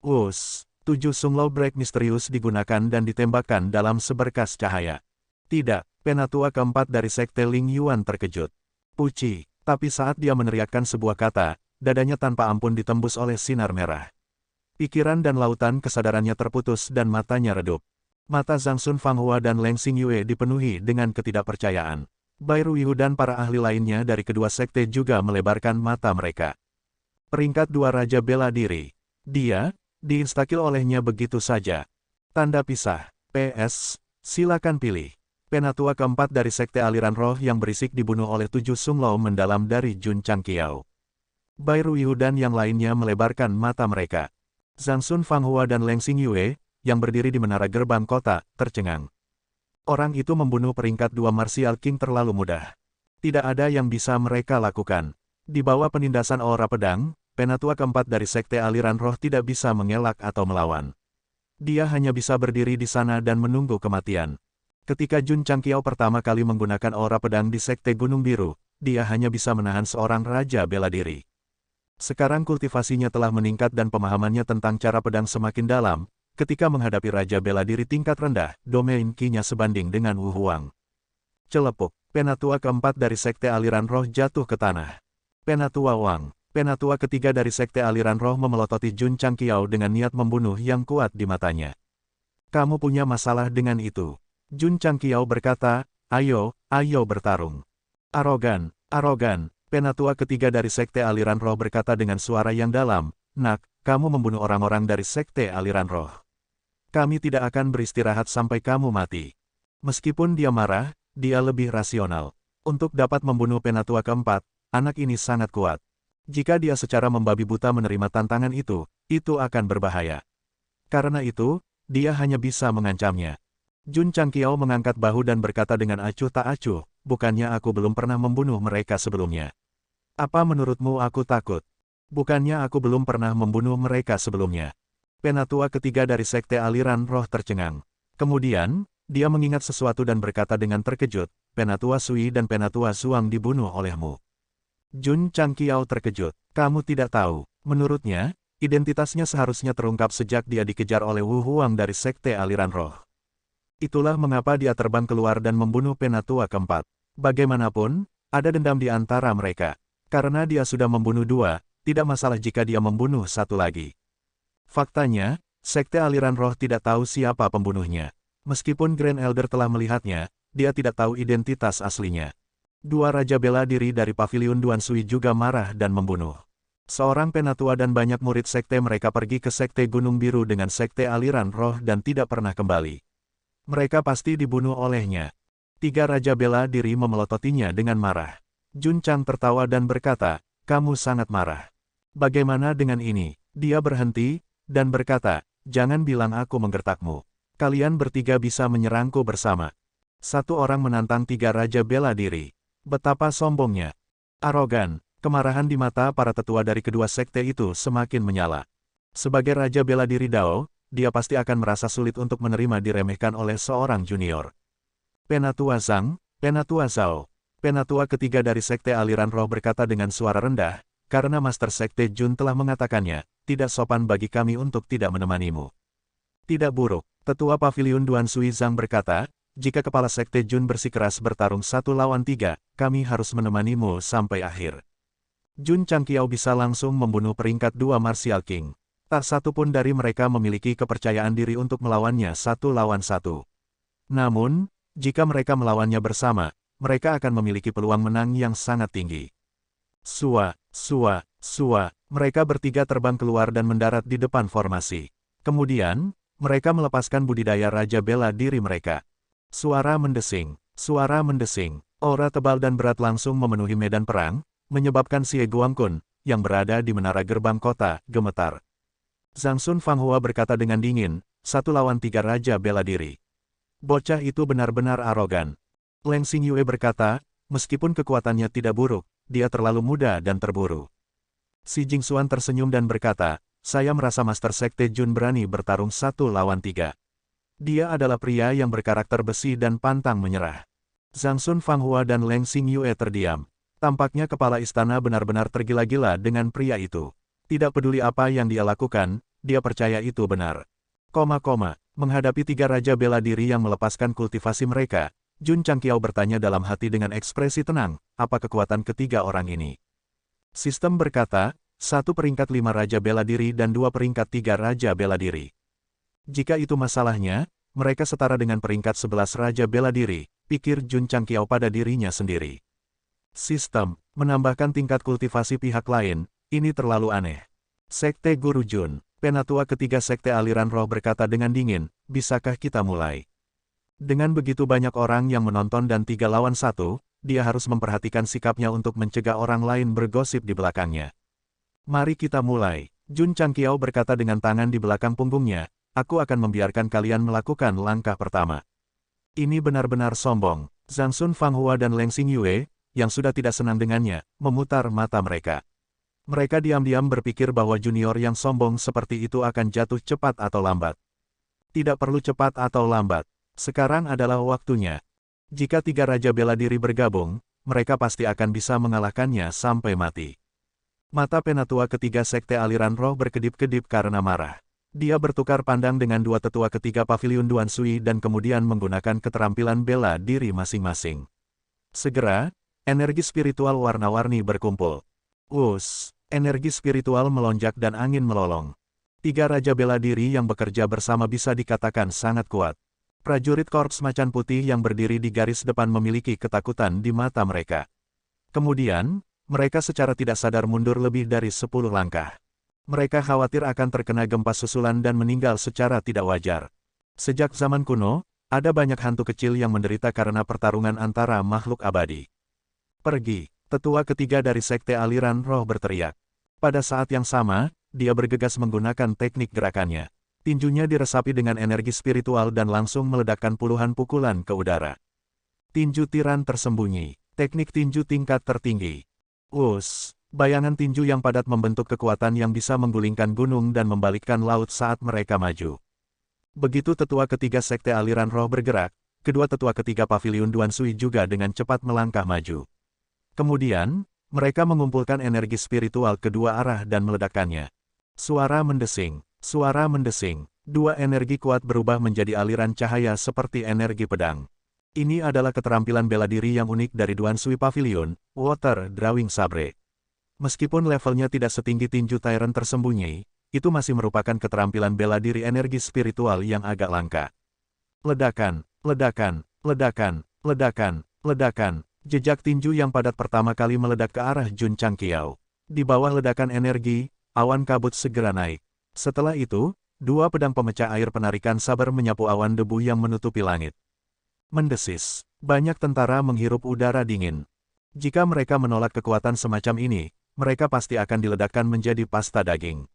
7 Sunglaw Break misterius digunakan dan ditembakkan dalam seberkas cahaya. Tidak, penatua keempat dari Sekte Ling Yuan terkejut. Puci, tapi saat dia meneriakkan sebuah kata, dadanya tanpa ampun ditembus oleh sinar merah. Pikiran dan lautan kesadarannya terputus dan matanya redup. Mata Zhang Sun Fanghua dan Leng Xingyue dipenuhi dengan ketidakpercayaan. Bai Ruihu dan para ahli lainnya dari kedua sekte juga melebarkan mata mereka. Peringkat 2 Raja Bela Diri. Dia, diinstakil olehnya begitu saja. Tanda pisah. PS, silakan pilih. Penatua keempat dari Sekte Aliran Roh yang berisik dibunuh oleh 7 Sunglaw mendalam dari Jun Changqiao. Bai Ruihu dan yang lainnya melebarkan mata mereka. Zhang Sun Fanghua dan Leng Xingyue, yang berdiri di menara gerbang kota, tercengang. Orang itu membunuh peringkat 2 Martial King terlalu mudah. Tidak ada yang bisa mereka lakukan. Di bawah penindasan aura pedang, penatua keempat dari Sekte Aliran Roh tidak bisa mengelak atau melawan. Dia hanya bisa berdiri di sana dan menunggu kematian. Ketika Jun Changqiao pertama kali menggunakan aura pedang di Sekte Gunung Biru, dia hanya bisa menahan seorang raja bela diri. Sekarang kultivasinya telah meningkat dan pemahamannya tentang cara pedang semakin dalam. Ketika menghadapi raja bela diri tingkat rendah, domain Qi-nya sebanding dengan Wu Huang. Celepuk, penatua keempat dari Sekte Aliran Roh jatuh ke tanah. Penatua Wang, penatua ketiga dari Sekte Aliran Roh memelototi Jun Changqiao dengan niat membunuh yang kuat di matanya. Kamu punya masalah dengan itu. Jun Changqiao berkata, ayo bertarung. Arogan, penatua ketiga dari Sekte Aliran Roh berkata dengan suara yang dalam, Nak, kamu membunuh orang-orang dari Sekte Aliran Roh. Kami tidak akan beristirahat sampai kamu mati. Meskipun dia marah, dia lebih rasional. Untuk dapat membunuh penatua keempat, anak ini sangat kuat. Jika dia secara membabi buta menerima tantangan itu akan berbahaya. Karena itu, dia hanya bisa mengancamnya. Jun Changqiao mengangkat bahu dan berkata dengan acuh tak acuh, bukannya aku belum pernah membunuh mereka sebelumnya. Apa menurutmu aku takut? Bukannya aku belum pernah membunuh mereka sebelumnya. Penatua ketiga dari Sekte Aliran Roh tercengang. Kemudian, dia mengingat sesuatu dan berkata dengan terkejut, Penatua Sui dan Penatua Zuang dibunuh olehmu. Jun Changqiao terkejut. Kamu tidak tahu. Menurutnya, identitasnya seharusnya terungkap sejak dia dikejar oleh Wu Huang dari Sekte Aliran Roh. Itulah mengapa dia terbang keluar dan membunuh penatua keempat. Bagaimanapun, ada dendam di antara mereka. Karena dia sudah membunuh 2, tidak masalah jika dia membunuh 1 lagi. Faktanya, Sekte Aliran Roh tidak tahu siapa pembunuhnya. Meskipun Grand Elder telah melihatnya, dia tidak tahu identitas aslinya. 2 raja bela diri dari Paviliun Duan Sui juga marah dan membunuh. Seorang penatua dan banyak murid sekte mereka pergi ke Sekte Gunung Biru dengan Sekte Aliran Roh dan tidak pernah kembali. Mereka pasti dibunuh olehnya. 3 raja bela diri memelototinya dengan marah. Jun Chang tertawa dan berkata, kamu sangat marah. Bagaimana dengan ini? Dia berhenti, dan berkata, jangan bilang aku menggertakmu. Kalian bertiga bisa menyerangku bersama. 1 orang menantang 3 raja bela diri. Betapa sombongnya. Arogan, kemarahan di mata para tetua dari kedua sekte itu semakin menyala. Sebagai raja bela diri Dao, dia pasti akan merasa sulit untuk menerima diremehkan oleh seorang junior. Penatua Zhang, Penatua Zhao, penatua ketiga dari Sekte Aliran Roh berkata dengan suara rendah, karena Master Sekte Jun telah mengatakannya, tidak sopan bagi kami untuk tidak menemanimu. Tidak buruk, tetua Paviliun Duan Sui Zhang berkata, jika kepala Sekte Jun bersikeras bertarung 1 lawan 3, kami harus menemanimu sampai akhir. Jun Changqiao bisa langsung membunuh peringkat 2 Martial King. Tak satu pun dari mereka memiliki kepercayaan diri untuk melawannya 1 lawan 1. Namun, jika mereka melawannya bersama, mereka akan memiliki peluang menang yang sangat tinggi. Sua, mereka bertiga terbang keluar dan mendarat di depan formasi. Kemudian, mereka melepaskan budidaya raja bela diri mereka. Suara mendesing, aura tebal dan berat langsung memenuhi medan perang, menyebabkan Xie Guangkun, yang berada di menara gerbang kota, gemetar. Zhang Sun Fanghua berkata dengan dingin, 1 lawan 3 raja bela diri. Bocah itu benar-benar arogan. Leng Xingyue berkata, meskipun kekuatannya tidak buruk, dia terlalu muda dan terburu. Si Jingxuan tersenyum dan berkata, saya merasa Master Sekte Jun berani bertarung 1 lawan 3. Dia adalah pria yang berkarakter besi dan pantang menyerah. Zhang Sun Fanghua dan Leng Xingyue terdiam. Tampaknya kepala istana benar-benar tergila-gila dengan pria itu. Tidak peduli apa yang dia lakukan, dia percaya itu benar. Menghadapi 3 raja bela diri yang melepaskan kultivasi mereka, Jun Changqiao bertanya dalam hati dengan ekspresi tenang, apa kekuatan ketiga orang ini? Sistem berkata, 1 peringkat 5 raja bela diri dan 2 peringkat 3 raja bela diri. Jika itu masalahnya, mereka setara dengan peringkat 11 raja bela diri, pikir Jun Changqiao pada dirinya sendiri. Sistem, menambahkan tingkat kultivasi pihak lain, ini terlalu aneh. Sekte Guru Jun, penatua ketiga Sekte Aliran Roh berkata dengan dingin, bisakah kita mulai? Dengan begitu banyak orang yang menonton dan 3 lawan 1, dia harus memperhatikan sikapnya untuk mencegah orang lain bergosip di belakangnya. Mari kita mulai, Jun Changqiao berkata dengan tangan di belakang punggungnya, aku akan membiarkan kalian melakukan langkah pertama. Ini benar-benar sombong. Zhang Sun Fanghua dan Leng Xingyue, yang sudah tidak senang dengannya, memutar mata mereka. Mereka diam-diam berpikir bahwa junior yang sombong seperti itu akan jatuh cepat atau lambat. Tidak perlu cepat atau lambat. Sekarang adalah waktunya. Jika 3 raja bela diri bergabung, mereka pasti akan bisa mengalahkannya sampai mati. Mata penatua ketiga Sekte Aliran Roh berkedip-kedip karena marah. Dia bertukar pandang dengan 2 tetua ketiga Paviliun Duan Sui dan kemudian menggunakan keterampilan bela diri masing-masing. Segera, energi spiritual warna-warni berkumpul. Energi spiritual melonjak dan angin melolong. 3 raja bela diri yang bekerja bersama bisa dikatakan sangat kuat. Prajurit Korps Macan Putih yang berdiri di garis depan memiliki ketakutan di mata mereka. Kemudian, mereka secara tidak sadar mundur lebih dari 10 langkah. Mereka khawatir akan terkena gempa susulan dan meninggal secara tidak wajar. Sejak zaman kuno, ada banyak hantu kecil yang menderita karena pertarungan antara makhluk abadi. Pergi, tetua ketiga dari Sekte Aliran Roh berteriak. Pada saat yang sama, dia bergegas menggunakan teknik gerakannya. Tinjunya diresapi dengan energi spiritual dan langsung meledakkan puluhan pukulan ke udara. Tinju tiran tersembunyi, teknik tinju tingkat tertinggi. Bayangan tinju yang padat membentuk kekuatan yang bisa menggulingkan gunung dan membalikkan laut saat mereka maju. Begitu tetua ketiga Sekte Aliran Roh bergerak, kedua tetua ketiga Paviliun Duan Sui juga dengan cepat melangkah maju. Kemudian, mereka mengumpulkan energi spiritual kedua arah dan meledakkannya. Suara mendesing, 2 energi kuat berubah menjadi aliran cahaya seperti energi pedang. Ini adalah keterampilan bela diri yang unik dari Duan Sui Pavilion, Water Drawing Sabre. Meskipun levelnya tidak setinggi tinju Tyrant tersembunyi, itu masih merupakan keterampilan bela diri energi spiritual yang agak langka. Ledakan, ledakan, ledakan, ledakan, ledakan. Jejak tinju yang padat pertama kali meledak ke arah Jun Changqiao. Di bawah ledakan energi, awan kabut segera naik. Setelah itu, 2 pedang pemecah air penarikan sabar menyapu awan debu yang menutupi langit. Mendesis, banyak tentara menghirup udara dingin. Jika mereka menolak kekuatan semacam ini, mereka pasti akan diledakkan menjadi pasta daging.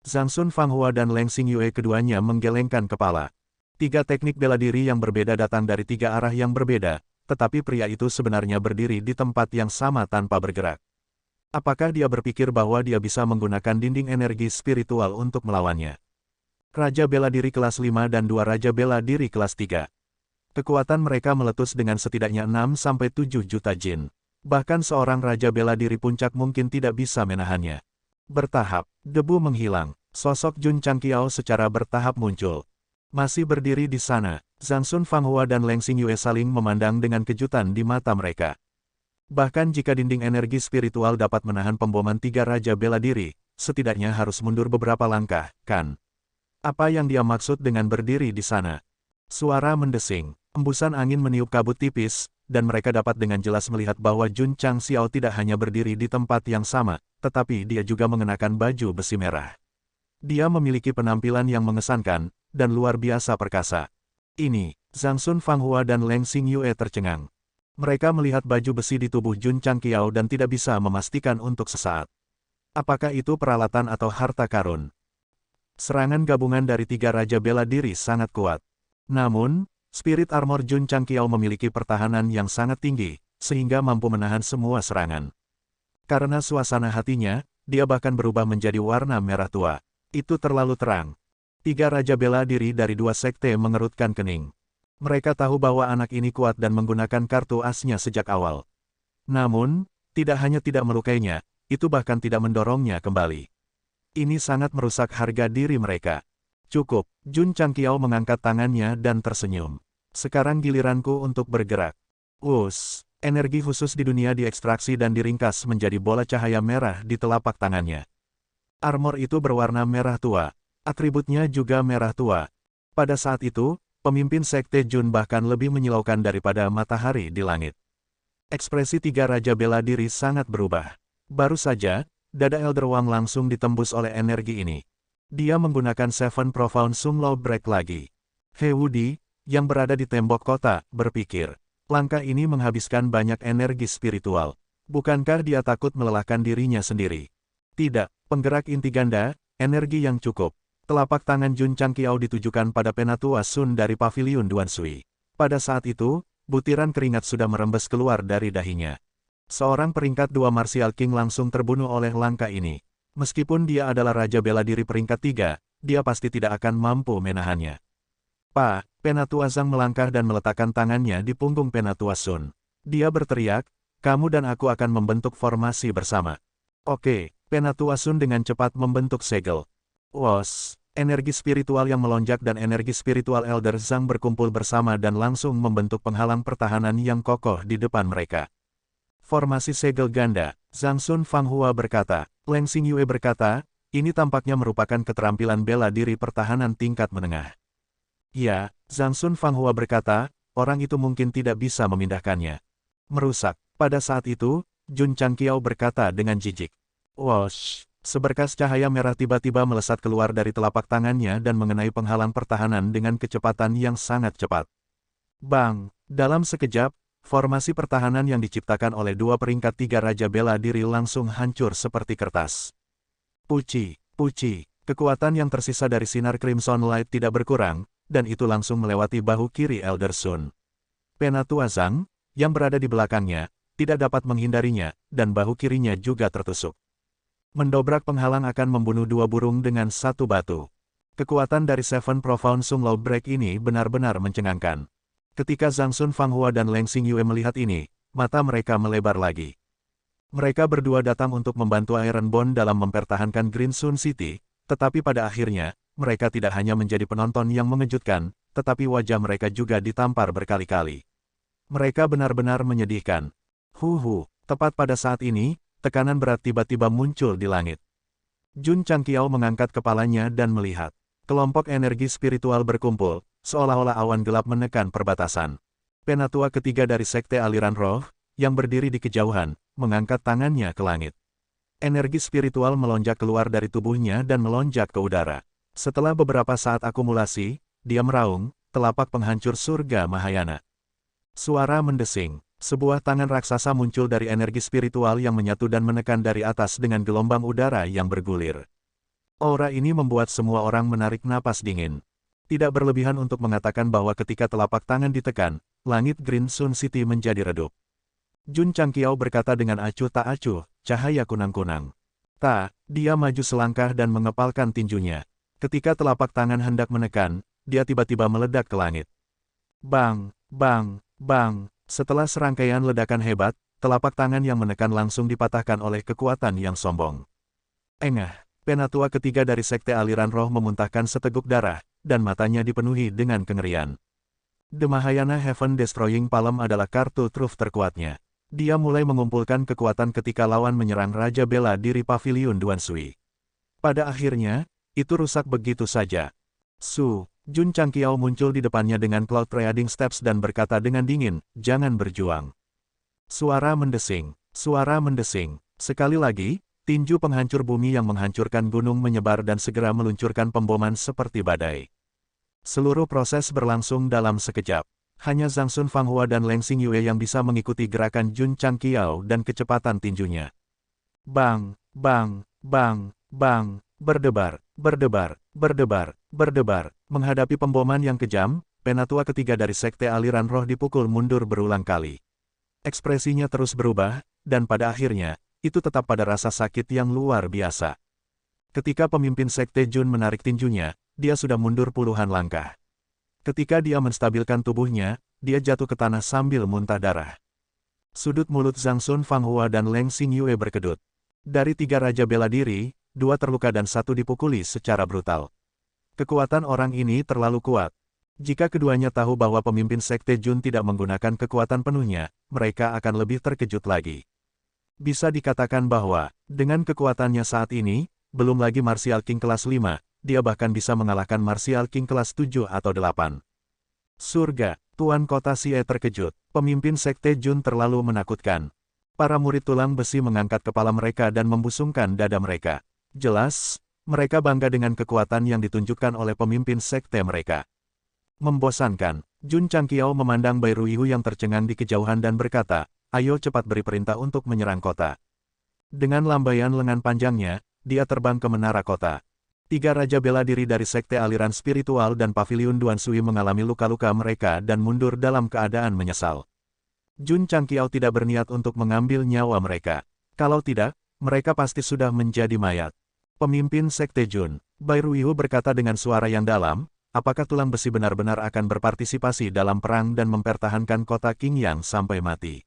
Zhang Sun Fanghua dan Leng Xingyue keduanya menggelengkan kepala. 3 teknik bela diri yang berbeda datang dari 3 arah yang berbeda, tetapi pria itu sebenarnya berdiri di tempat yang sama tanpa bergerak. Apakah dia berpikir bahwa dia bisa menggunakan dinding energi spiritual untuk melawannya? Raja bela diri kelas 5 dan 2 raja bela diri kelas 3. Kekuatan mereka meletus dengan setidaknya 6-7 juta jin. Bahkan seorang raja bela diri puncak mungkin tidak bisa menahannya. Bertahap, debu menghilang. Sosok Jun Changqiao secara bertahap muncul. Masih berdiri di sana, Zhang Sun Fanghua dan Leng Xingyue saling memandang dengan kejutan di mata mereka. Bahkan jika dinding energi spiritual dapat menahan pemboman 3 raja bela diri, setidaknya harus mundur beberapa langkah, kan? Apa yang dia maksud dengan berdiri di sana? Suara mendesing, embusan angin meniup kabut tipis, dan mereka dapat dengan jelas melihat bahwa Jun Changqiao tidak hanya berdiri di tempat yang sama, tetapi dia juga mengenakan baju besi merah. Dia memiliki penampilan yang mengesankan, dan luar biasa perkasa. Ini, Zhang Sun Fanghua dan Leng Xingyue tercengang. Mereka melihat baju besi di tubuh Jun Changqiao dan tidak bisa memastikan untuk sesaat. Apakah itu peralatan atau harta karun? Serangan gabungan dari 3 raja bela diri sangat kuat. Namun, Spirit Armor Jun Changqiao memiliki pertahanan yang sangat tinggi, sehingga mampu menahan semua serangan. Karena suasana hatinya, dia bahkan berubah menjadi warna merah tua. Itu terlalu terang. 3 raja bela diri dari 2 sekte mengerutkan kening. Mereka tahu bahwa anak ini kuat dan menggunakan kartu asnya sejak awal. Namun, tidak hanya tidak melukainya, itu bahkan tidak mendorongnya kembali. Ini sangat merusak harga diri mereka. Cukup, Jun Changqiao mengangkat tangannya dan tersenyum. Sekarang giliranku untuk bergerak. Energi khusus di dunia diekstraksi dan diringkas menjadi bola cahaya merah di telapak tangannya. Armor itu berwarna merah tua. Atributnya juga merah tua. Pada saat itu, pemimpin sekte Jun bahkan lebih menyilaukan daripada matahari di langit. Ekspresi 3 raja bela diri sangat berubah. Baru saja, dada Elder Wang langsung ditembus oleh energi ini. Dia menggunakan Seven Profound Sumlaw Break lagi. He Wudi, yang berada di tembok kota, berpikir. Langkah ini menghabiskan banyak energi spiritual. Bukankah dia takut melelahkan dirinya sendiri? Tidak, penggerak inti ganda, energi yang cukup. Telapak tangan Jun Changqiao ditujukan pada Penatua Sun dari Paviliun Duan Sui. Pada saat itu, butiran keringat sudah merembes keluar dari dahinya. Seorang peringkat 2 Martial King langsung terbunuh oleh langkah ini. Meskipun dia adalah Raja Bela Diri peringkat 3, dia pasti tidak akan mampu menahannya. Penatua Zhang melangkah dan meletakkan tangannya di punggung Penatua Sun. Dia berteriak, kamu dan aku akan membentuk formasi bersama. Oke, Penatua Sun dengan cepat membentuk segel. Energi spiritual yang melonjak dan energi spiritual Elder Zhang berkumpul bersama dan langsung membentuk penghalang pertahanan yang kokoh di depan mereka. Formasi segel ganda, Zhang Sun Fanghua berkata. Leng Xingyue berkata, ini tampaknya merupakan keterampilan bela diri pertahanan tingkat menengah. Ya, Zhang Sun Fanghua berkata, orang itu mungkin tidak bisa memindahkannya. Merusak. Pada saat itu, Jun Changqiao berkata dengan jijik. Seberkas cahaya merah tiba-tiba melesat keluar dari telapak tangannya dan mengenai penghalang pertahanan dengan kecepatan yang sangat cepat. Bang! Dalam sekejap, formasi pertahanan yang diciptakan oleh 2 peringkat 3 raja bela diri langsung hancur seperti kertas. Puci! Kekuatan yang tersisa dari sinar Crimson Light tidak berkurang, dan itu langsung melewati bahu kiri Elder Sun. Penatua Zhang, yang berada di belakangnya, tidak dapat menghindarinya, dan bahu kirinya juga tertusuk. Mendobrak penghalang akan membunuh 2 burung dengan 1 batu. Kekuatan dari Seven Profound Sumlaw Break ini benar-benar mencengangkan. Ketika Zhang Sun Fanghua dan Leng Xingyue melihat ini, mata mereka melebar lagi. Mereka berdua datang untuk membantu Iron Bond dalam mempertahankan Green Sun City, tetapi pada akhirnya, mereka tidak hanya menjadi penonton yang mengejutkan, tetapi wajah mereka juga ditampar berkali-kali. Mereka benar-benar menyedihkan. Tepat pada saat ini, tekanan berat tiba-tiba muncul di langit. Jun Changqiao mengangkat kepalanya dan melihat. Kelompok energi spiritual berkumpul, seolah-olah awan gelap menekan perbatasan. Penatua ketiga dari Sekte Aliran Roh, yang berdiri di kejauhan, mengangkat tangannya ke langit. Energi spiritual melonjak keluar dari tubuhnya dan melonjak ke udara. Setelah beberapa saat akumulasi, dia meraung, telapak penghancur surga Mahayana. Suara mendesing. Sebuah tangan raksasa muncul dari energi spiritual yang menyatu dan menekan dari atas dengan gelombang udara yang bergulir. Aura ini membuat semua orang menarik napas dingin. Tidak berlebihan untuk mengatakan bahwa ketika telapak tangan ditekan, langit Green Sun City menjadi redup. Jun Changqiao berkata dengan acuh tak acuh, cahaya kunang-kunang. Dia maju selangkah dan mengepalkan tinjunya. Ketika telapak tangan hendak menekan, dia tiba-tiba meledak ke langit. Bang! Setelah serangkaian ledakan hebat, telapak tangan yang menekan langsung dipatahkan oleh kekuatan yang sombong. Penatua ketiga dari Sekte Aliran Roh memuntahkan seteguk darah, dan matanya dipenuhi dengan kengerian. The Mahayana Heaven Destroying Palm adalah kartu truf terkuatnya. Dia mulai mengumpulkan kekuatan ketika lawan menyerang Raja Bela Diri Paviliun Duan Sui. Pada akhirnya, itu rusak begitu saja. Jun Changqiao muncul di depannya dengan Cloud Trading Steps dan berkata dengan dingin, jangan berjuang. Suara mendesing. Sekali lagi, tinju penghancur bumi yang menghancurkan gunung menyebar dan segera meluncurkan pemboman seperti badai. Seluruh proses berlangsung dalam sekejap. Hanya Zhang Sun Fanghua dan Leng Xingyue yang bisa mengikuti gerakan Jun Changqiao dan kecepatan tinjunya. Bang! Berdebar. Menghadapi pemboman yang kejam, penatua ketiga dari Sekte Aliran Roh dipukul mundur berulang kali. Ekspresinya terus berubah, dan pada akhirnya, itu tetap pada rasa sakit yang luar biasa. Ketika pemimpin Sekte Jun menarik tinjunya, dia sudah mundur puluhan langkah. Ketika dia menstabilkan tubuhnya, dia jatuh ke tanah sambil muntah darah. Sudut mulut Zhang Sun Fanghua dan Leng Xingyue berkedut. Dari 3 raja bela diri, 2 terluka dan 1 dipukuli secara brutal. Kekuatan orang ini terlalu kuat. Jika keduanya tahu bahwa pemimpin Sekte Jun tidak menggunakan kekuatan penuhnya, mereka akan lebih terkejut lagi. Bisa dikatakan bahwa, dengan kekuatannya saat ini, belum lagi Martial King kelas 5, dia bahkan bisa mengalahkan Martial King kelas 7 atau 8. Surga, Tuan Kota Xie terkejut, pemimpin Sekte Jun terlalu menakutkan. Para murid tulang besi mengangkat kepala mereka dan membusungkan dada mereka. Jelas, mereka bangga dengan kekuatan yang ditunjukkan oleh pemimpin sekte mereka. Membosankan, Jun Changqiao memandang Bai Ruihu yang tercengang di kejauhan dan berkata, ayo cepat beri perintah untuk menyerang kota. Dengan lambaian lengan panjangnya, dia terbang ke menara kota. 3 raja bela diri dari sekte aliran spiritual dan paviliun Duan Sui mengalami luka-luka mereka dan mundur dalam keadaan menyesal. Jun Changqiao tidak berniat untuk mengambil nyawa mereka. Kalau tidak, mereka pasti sudah menjadi mayat. Pemimpin Sekte Jun, Bai Ruihu berkata dengan suara yang dalam, apakah tulang besi benar-benar akan berpartisipasi dalam perang dan mempertahankan kota Qingyang sampai mati?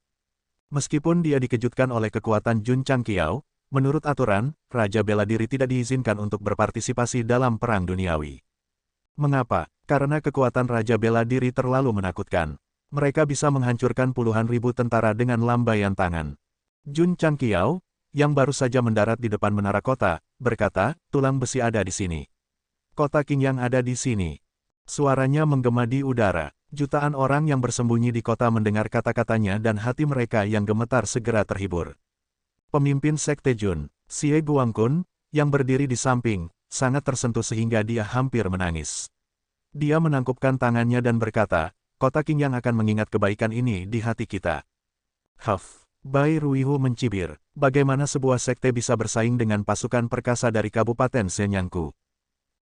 Meskipun dia dikejutkan oleh kekuatan Jun Changqiao, menurut aturan, Raja Bela Diri tidak diizinkan untuk berpartisipasi dalam perang duniawi. Mengapa? Karena kekuatan Raja Bela Diri terlalu menakutkan. Mereka bisa menghancurkan puluhan ribu tentara dengan lambaian tangan. Jun Changqiao, yang baru saja mendarat di depan menara kota, berkata, tulang besi ada di sini. Kota Qingyang ada di sini. Suaranya menggema di udara. Jutaan orang yang bersembunyi di kota mendengar kata-katanya dan hati mereka yang gemetar segera terhibur. Pemimpin Sekte Jun, Xie Guangqun, yang berdiri di samping, sangat tersentuh sehingga dia hampir menangis. Dia menangkupkan tangannya dan berkata, kota Qingyang akan mengingat kebaikan ini di hati kita. Huff, Bai Ruihu mencibir, bagaimana sebuah sekte bisa bersaing dengan pasukan perkasa dari Kabupaten Shenyangku.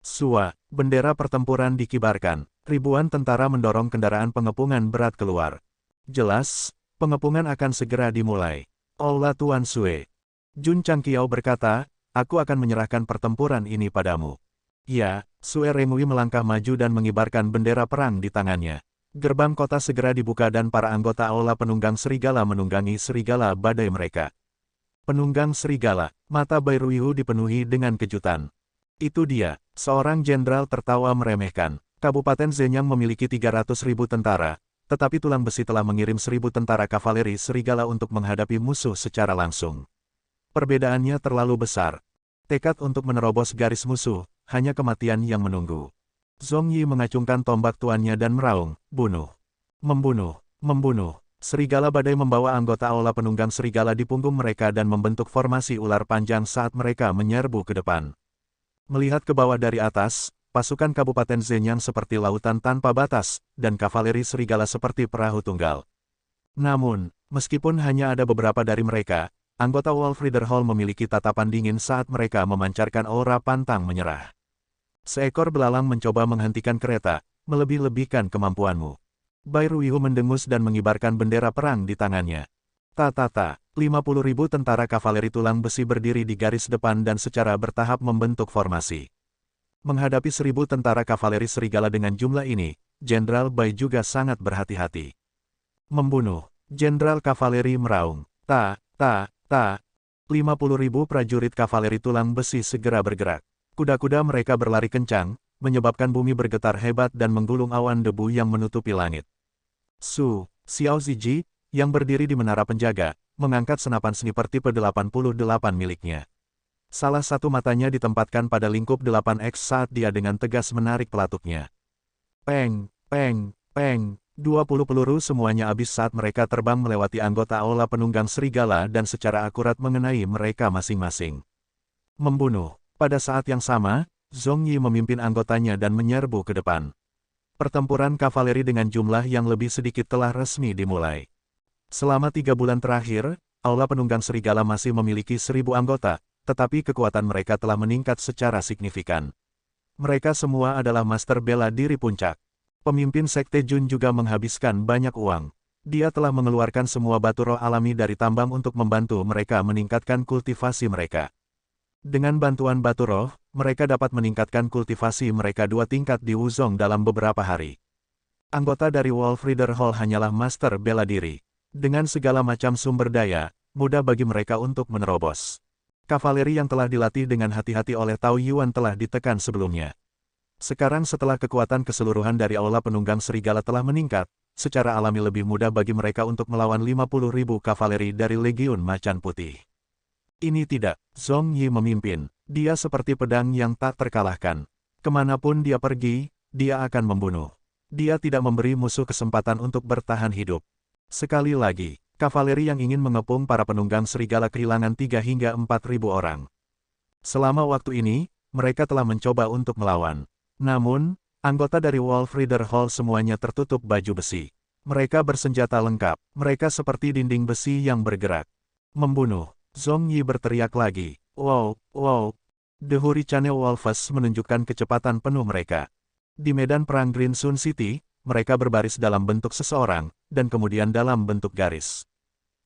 Sua, bendera pertempuran dikibarkan, ribuan tentara mendorong kendaraan pengepungan berat keluar. Jelas, pengepungan akan segera dimulai. Aula Tuan Sue. Jun Changqiao berkata, aku akan menyerahkan pertempuran ini padamu. Ya, Sue Rengui melangkah maju dan mengibarkan bendera perang di tangannya. Gerbang kota segera dibuka dan para anggota Aula Penunggang Serigala menunggangi serigala badai mereka. Penunggang serigala, mata Bai Ruihu dipenuhi dengan kejutan. Itu dia, seorang jenderal tertawa meremehkan. Kabupaten Shenyang memiliki 300.000 tentara, tetapi tulang besi telah mengirim 1.000 tentara kavaleri serigala untuk menghadapi musuh secara langsung. Perbedaannya terlalu besar. Tekad untuk menerobos garis musuh, hanya kematian yang menunggu. Zhong Yi mengacungkan tombak tuannya dan meraung, bunuh. Membunuh, membunuh. Serigala badai membawa anggota Aula Penunggang Serigala di punggung mereka dan membentuk formasi ular panjang saat mereka menyerbu ke depan. Melihat ke bawah dari atas, pasukan Kabupaten Shenyang seperti lautan tanpa batas, dan kavaleri serigala seperti perahu tunggal. Namun, meskipun hanya ada beberapa dari mereka, anggota Wolf Rider Hall memiliki tatapan dingin saat mereka memancarkan aura pantang menyerah. Seekor belalang mencoba menghentikan kereta, melebih-lebihkan kemampuanmu. Bai Ruihu mendengus dan mengibarkan bendera perang di tangannya. Ta-ta-ta, 50.000 tentara kavaleri tulang besi berdiri di garis depan dan secara bertahap membentuk formasi. Menghadapi 1.000 tentara kavaleri serigala dengan jumlah ini, Jenderal Bai juga sangat berhati-hati. Membunuh, Jenderal kavaleri meraung. Ta-ta-ta, 50.000 prajurit kavaleri tulang besi segera bergerak. Kuda-kuda mereka berlari kencang, menyebabkan bumi bergetar hebat dan menggulung awan debu yang menutupi langit. Su, Xiao Ziji, yang berdiri di menara penjaga, mengangkat senapan sniper tipe 88 miliknya. Salah satu matanya ditempatkan pada lingkup 8X saat dia dengan tegas menarik pelatuknya. Peng, peng, peng, 20 peluru semuanya habis saat mereka terbang melewati anggota Aula Penunggang Serigala dan secara akurat mengenai mereka masing-masing. Membunuh. Pada saat yang sama, Zhong Yi memimpin anggotanya dan menyerbu ke depan. Pertempuran kavaleri dengan jumlah yang lebih sedikit telah resmi dimulai. Selama 3 bulan terakhir, Aula Penunggang Serigala masih memiliki 1.000 anggota, tetapi kekuatan mereka telah meningkat secara signifikan. Mereka semua adalah master bela diri puncak. Pemimpin Sekte Jun juga menghabiskan banyak uang. Dia telah mengeluarkan semua batu roh alami dari tambang untuk membantu mereka meningkatkan kultivasi mereka. Dengan bantuan batu roh, mereka dapat meningkatkan kultivasi mereka 2 tingkat di Wuzong dalam beberapa hari. Anggota dari Wolf Reader Hall hanyalah master bela diri. Dengan segala macam sumber daya, mudah bagi mereka untuk menerobos. Kavaleri yang telah dilatih dengan hati-hati oleh Tao Yuan telah ditekan sebelumnya. Sekarang setelah kekuatan keseluruhan dari Aula Penunggang Serigala telah meningkat, secara alami lebih mudah bagi mereka untuk melawan 50.000 kavaleri dari Legiun Macan Putih. Ini tidak, Zhong Yi memimpin. Dia seperti pedang yang tak terkalahkan. Kemanapun dia pergi, dia akan membunuh. Dia tidak memberi musuh kesempatan untuk bertahan hidup. Sekali lagi, kavaleri yang ingin mengepung para penunggang serigala kehilangan 3 hingga 4.000 orang. Selama waktu ini, mereka telah mencoba untuk melawan. Namun, anggota dari Wolf Reader Hall semuanya tertutup baju besi. Mereka bersenjata lengkap. Mereka seperti dinding besi yang bergerak. Membunuh. Zhong Yi berteriak lagi. Wow, wow. The Hurricane Wolves menunjukkan kecepatan penuh mereka. Di medan perang Green Sun City, mereka berbaris dalam bentuk seseorang, dan kemudian dalam bentuk garis.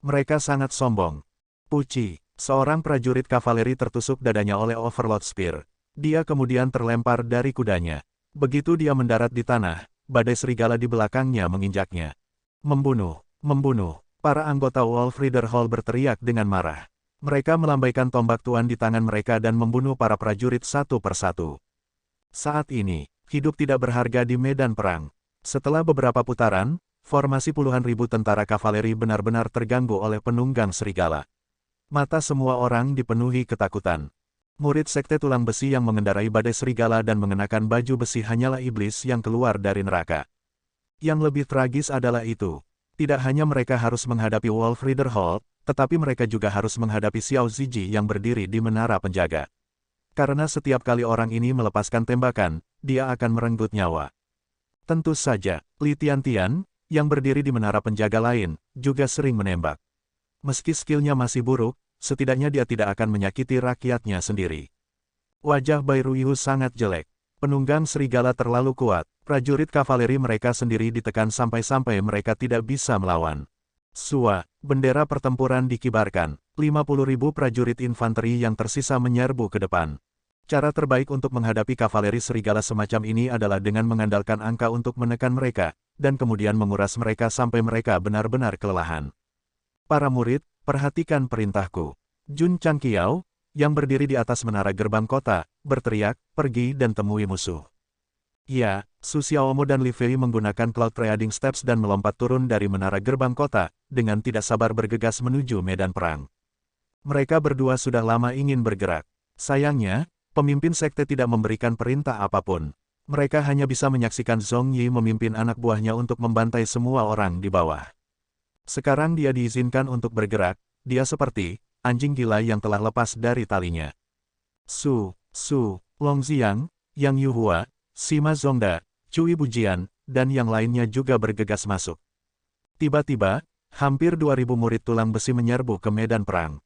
Mereka sangat sombong. Puci, seorang prajurit kavaleri tertusuk dadanya oleh Overlord Spear. Dia kemudian terlempar dari kudanya. Begitu dia mendarat di tanah, badai serigala di belakangnya menginjaknya. Membunuh, membunuh. Para anggota Wolf Reader Hall berteriak dengan marah. Mereka melambaikan tombak tuan di tangan mereka dan membunuh para prajurit satu persatu. Saat ini, hidup tidak berharga di medan perang. Setelah beberapa putaran, formasi puluhan ribu tentara kavaleri benar-benar terganggu oleh penunggang serigala. Mata semua orang dipenuhi ketakutan. Murid Sekte Tulang Besi yang mengendarai badai serigala dan mengenakan baju besi hanyalah iblis yang keluar dari neraka. Yang lebih tragis adalah itu. Tidak hanya mereka harus menghadapi Wolf Reader Hall, tetapi mereka juga harus menghadapi Xiao Ziji yang berdiri di menara penjaga. Karena setiap kali orang ini melepaskan tembakan, dia akan merenggut nyawa. Tentu saja, Li Tiantian, yang berdiri di menara penjaga lain, juga sering menembak. Meski skillnya masih buruk, setidaknya dia tidak akan menyakiti rakyatnya sendiri. Wajah Bai Ruihu sangat jelek. Penunggang serigala terlalu kuat, prajurit kavaleri mereka sendiri ditekan sampai-sampai mereka tidak bisa melawan. Sua, bendera pertempuran dikibarkan, 50.000 prajurit infanteri yang tersisa menyerbu ke depan. Cara terbaik untuk menghadapi kavaleri serigala semacam ini adalah dengan mengandalkan angka untuk menekan mereka, dan kemudian menguras mereka sampai mereka benar-benar kelelahan. Para murid, perhatikan perintahku. Jun Changqiao, yang berdiri di atas menara gerbang kota, berteriak, pergi dan temui musuh. Ya, Su Xiaomo dan Li Fei menggunakan Cloud Trading Steps dan melompat turun dari menara gerbang kota, dengan tidak sabar bergegas menuju medan perang. Mereka berdua sudah lama ingin bergerak. Sayangnya, pemimpin sekte tidak memberikan perintah apapun. Mereka hanya bisa menyaksikan Zhong Yi memimpin anak buahnya untuk membantai semua orang di bawah. Sekarang dia diizinkan untuk bergerak, dia seperti anjing gila yang telah lepas dari talinya. Su, Longxiang, Yang Yuhua, Sima Zongda, Cui Bujian, dan yang lainnya juga bergegas masuk. Tiba-tiba, hampir 2.000 murid tulang besi menyerbu ke medan perang.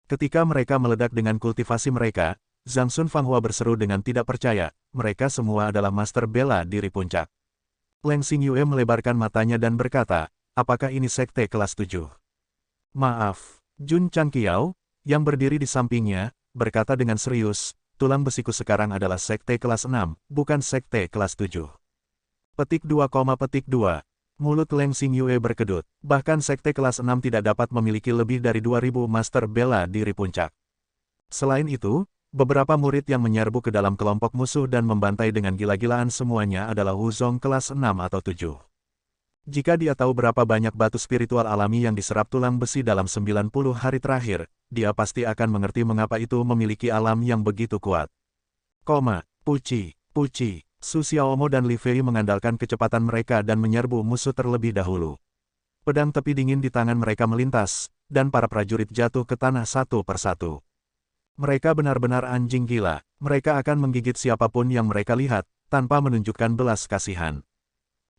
Ketika mereka meledak dengan kultivasi mereka, Zhang Sun Fanghua berseru dengan tidak percaya, mereka semua adalah master bela diri puncak. Leng Xingyue melebarkan matanya dan berkata, apakah ini sekte kelas 7? Maaf, Jun Changqiao, yang berdiri di sampingnya, berkata dengan serius, tulang besiku sekarang adalah sekte kelas 6, bukan sekte kelas 7. Petik 2, Mulut Leng Xingyue berkedut, bahkan sekte kelas 6 tidak dapat memiliki lebih dari 2.000 master bela diri puncak. Selain itu, beberapa murid yang menyerbu ke dalam kelompok musuh dan membantai dengan gila-gilaan semuanya adalah Wuzong kelas 6 atau 7. Jika dia tahu berapa banyak batu spiritual alami yang diserap tulang besi dalam 90 hari terakhir, dia pasti akan mengerti mengapa itu memiliki alam yang begitu kuat. Puci, Su Xiaomo dan Li Fei mengandalkan kecepatan mereka dan menyerbu musuh terlebih dahulu. Pedang tepi dingin di tangan mereka melintas, dan para prajurit jatuh ke tanah satu persatu. Mereka benar-benar anjing gila, mereka akan menggigit siapapun yang mereka lihat, tanpa menunjukkan belas kasihan.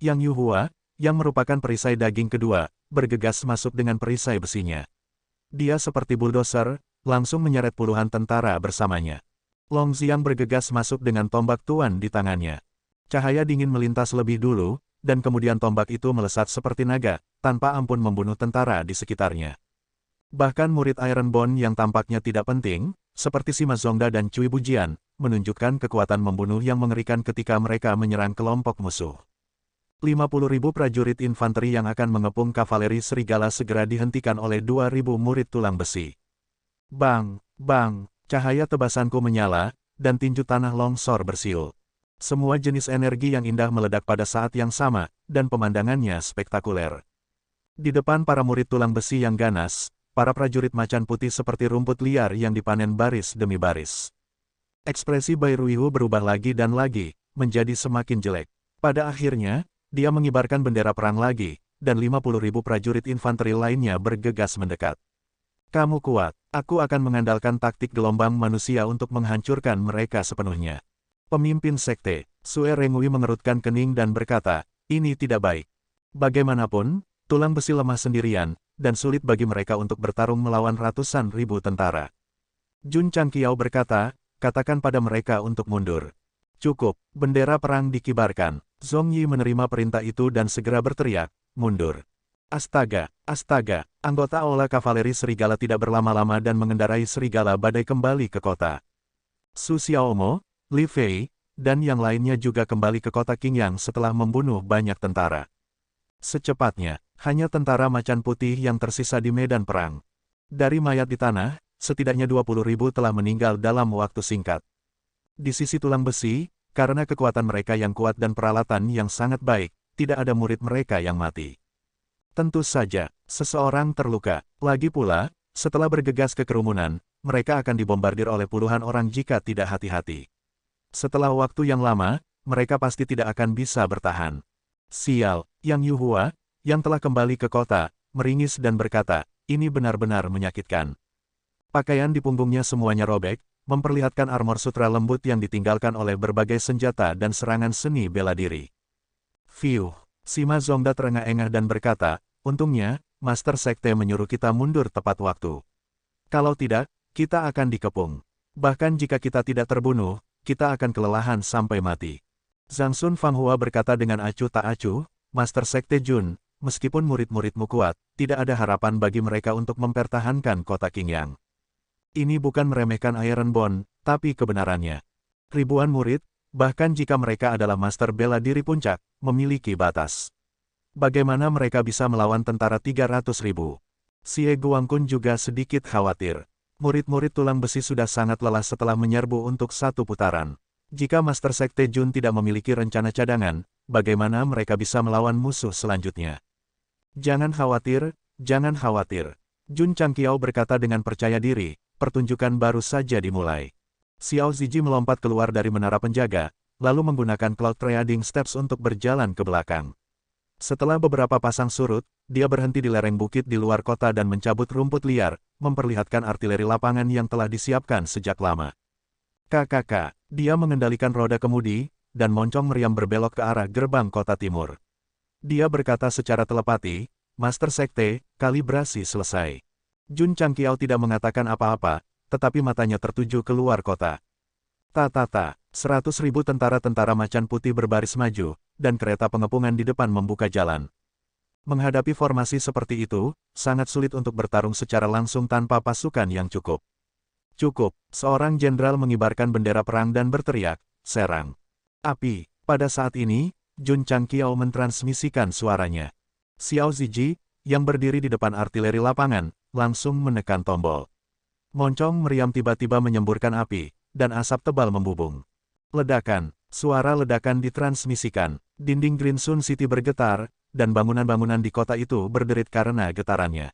Yang Yuhua, yang merupakan perisai daging kedua, bergegas masuk dengan perisai besinya. Dia seperti bulldozer, langsung menyeret puluhan tentara bersamanya. Longxiang bergegas masuk dengan tombak tuan di tangannya. Cahaya dingin melintas lebih dulu, dan kemudian tombak itu melesat seperti naga, tanpa ampun membunuh tentara di sekitarnya. Bahkan murid Ironbone yang tampaknya tidak penting, seperti Sima Zongda dan Cui Bujian, menunjukkan kekuatan membunuh yang mengerikan ketika mereka menyerang kelompok musuh. 50.000 prajurit infanteri yang akan mengepung kavaleri serigala segera dihentikan oleh 2.000 murid tulang besi. Bang, bang, cahaya tebasanku menyala, dan tinju tanah longsor bersiul. Semua jenis energi yang indah meledak pada saat yang sama, dan pemandangannya spektakuler. Di depan para murid tulang besi yang ganas, para prajurit macan putih seperti rumput liar yang dipanen baris demi baris. Ekspresi Bai Ruihu berubah lagi dan lagi, menjadi semakin jelek. Pada akhirnya, dia mengibarkan bendera perang lagi, dan 50.000 prajurit infanteri lainnya bergegas mendekat. Kamu kuat, aku akan mengandalkan taktik gelombang manusia untuk menghancurkan mereka sepenuhnya. Pemimpin sekte, Sue Rengui mengerutkan kening dan berkata, ini tidak baik. Bagaimanapun, tulang besi lemah sendirian, dan sulit bagi mereka untuk bertarung melawan ratusan ribu tentara. Jun Changqiao berkata, katakan pada mereka untuk mundur. Cukup, bendera perang dikibarkan. Zhong Yi menerima perintah itu dan segera berteriak, mundur. Astaga, astaga, anggota Aula Kavaleri Serigala tidak berlama-lama dan mengendarai serigala badai kembali ke kota. Su Xiaomo, Li Fei, dan yang lainnya juga kembali ke kota Qingyang setelah membunuh banyak tentara. Secepatnya, hanya tentara macan putih yang tersisa di medan perang. Dari mayat di tanah, setidaknya 20.000 telah meninggal dalam waktu singkat. Di sisi tulang besi, karena kekuatan mereka yang kuat dan peralatan yang sangat baik, tidak ada murid mereka yang mati. Tentu saja, seseorang terluka. Lagi pula, setelah bergegas ke kerumunan, mereka akan dibombardir oleh puluhan orang jika tidak hati-hati. Setelah waktu yang lama, mereka pasti tidak akan bisa bertahan. Sial, Yang Yuhua, yang telah kembali ke kota, meringis dan berkata, ini benar-benar menyakitkan. Pakaian di punggungnya semuanya robek, memperlihatkan armor sutra lembut yang ditinggalkan oleh berbagai senjata dan serangan seni bela diri. Fiuh, Sima Zongda terengah-engah dan berkata, untungnya, Master Sekte menyuruh kita mundur tepat waktu. Kalau tidak, kita akan dikepung. Bahkan jika kita tidak terbunuh, kita akan kelelahan sampai mati. Zhang Sun Fanghua berkata dengan acuh tak acuh, Master Sekte Jun, meskipun murid-muridmu kuat, tidak ada harapan bagi mereka untuk mempertahankan kota Qingyang. Ini bukan meremehkan Ironbone, tapi kebenarannya. Ribuan murid, bahkan jika mereka adalah master bela diri puncak, memiliki batas. Bagaimana mereka bisa melawan tentara 300.000? Xie Guangqun juga sedikit khawatir. Murid-murid tulang besi sudah sangat lelah setelah menyerbu untuk satu putaran. Jika Master Sekte Jun tidak memiliki rencana cadangan, bagaimana mereka bisa melawan musuh selanjutnya? Jangan khawatir, jangan khawatir. Jun Changqiao berkata dengan percaya diri, pertunjukan baru saja dimulai. Xiao Ziji melompat keluar dari menara penjaga, lalu menggunakan Cloud Trading Steps untuk berjalan ke belakang. Setelah beberapa pasang surut, dia berhenti di lereng bukit di luar kota dan mencabut rumput liar, memperlihatkan artileri lapangan yang telah disiapkan sejak lama. KKK, dia mengendalikan roda kemudi, dan moncong meriam berbelok ke arah gerbang kota timur. Dia berkata secara telepati, Master Sekte, kalibrasi selesai. Jun Changqiao tidak mengatakan apa-apa, tetapi matanya tertuju keluar kota. Ta-ta-ta, 100.000 tentara-tentara macan putih berbaris maju, dan kereta pengepungan di depan membuka jalan. Menghadapi formasi seperti itu, sangat sulit untuk bertarung secara langsung tanpa pasukan yang cukup. Cukup, seorang jenderal mengibarkan bendera perang dan berteriak, serang. Api, pada saat ini, Jun Changqiao mentransmisikan suaranya. Xiao Ziji, yang berdiri di depan artileri lapangan, langsung menekan tombol. Moncong meriam tiba-tiba menyemburkan api, dan asap tebal membubung. Ledakan, suara ledakan ditransmisikan, dinding Green Sun City bergetar, dan bangunan-bangunan di kota itu berderit karena getarannya.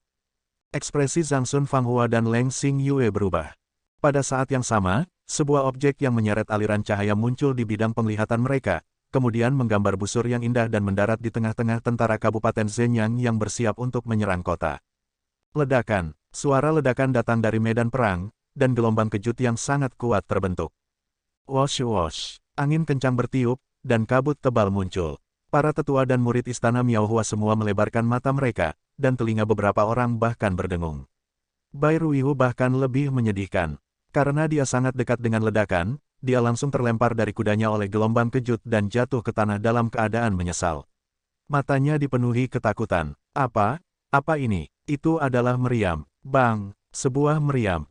Ekspresi Zhang Sun Fanghua dan Leng Xing Yue berubah. Pada saat yang sama, sebuah objek yang menyeret aliran cahaya muncul di bidang penglihatan mereka, kemudian menggambar busur yang indah dan mendarat di tengah-tengah tentara Kabupaten Zenyang yang bersiap untuk menyerang kota. Ledakan, suara ledakan datang dari medan perang, dan gelombang kejut yang sangat kuat terbentuk. Wosh-wosh, angin kencang bertiup, dan kabut tebal muncul. Para tetua dan murid istana Miaohua semua melebarkan mata mereka, dan telinga beberapa orang bahkan berdengung. Bai Ruihu bahkan lebih menyedihkan. Karena dia sangat dekat dengan ledakan, dia langsung terlempar dari kudanya oleh gelombang kejut dan jatuh ke tanah dalam keadaan menyesal. Matanya dipenuhi ketakutan. Apa? Apa ini? Itu adalah meriam. Bang! Sebuah meriam.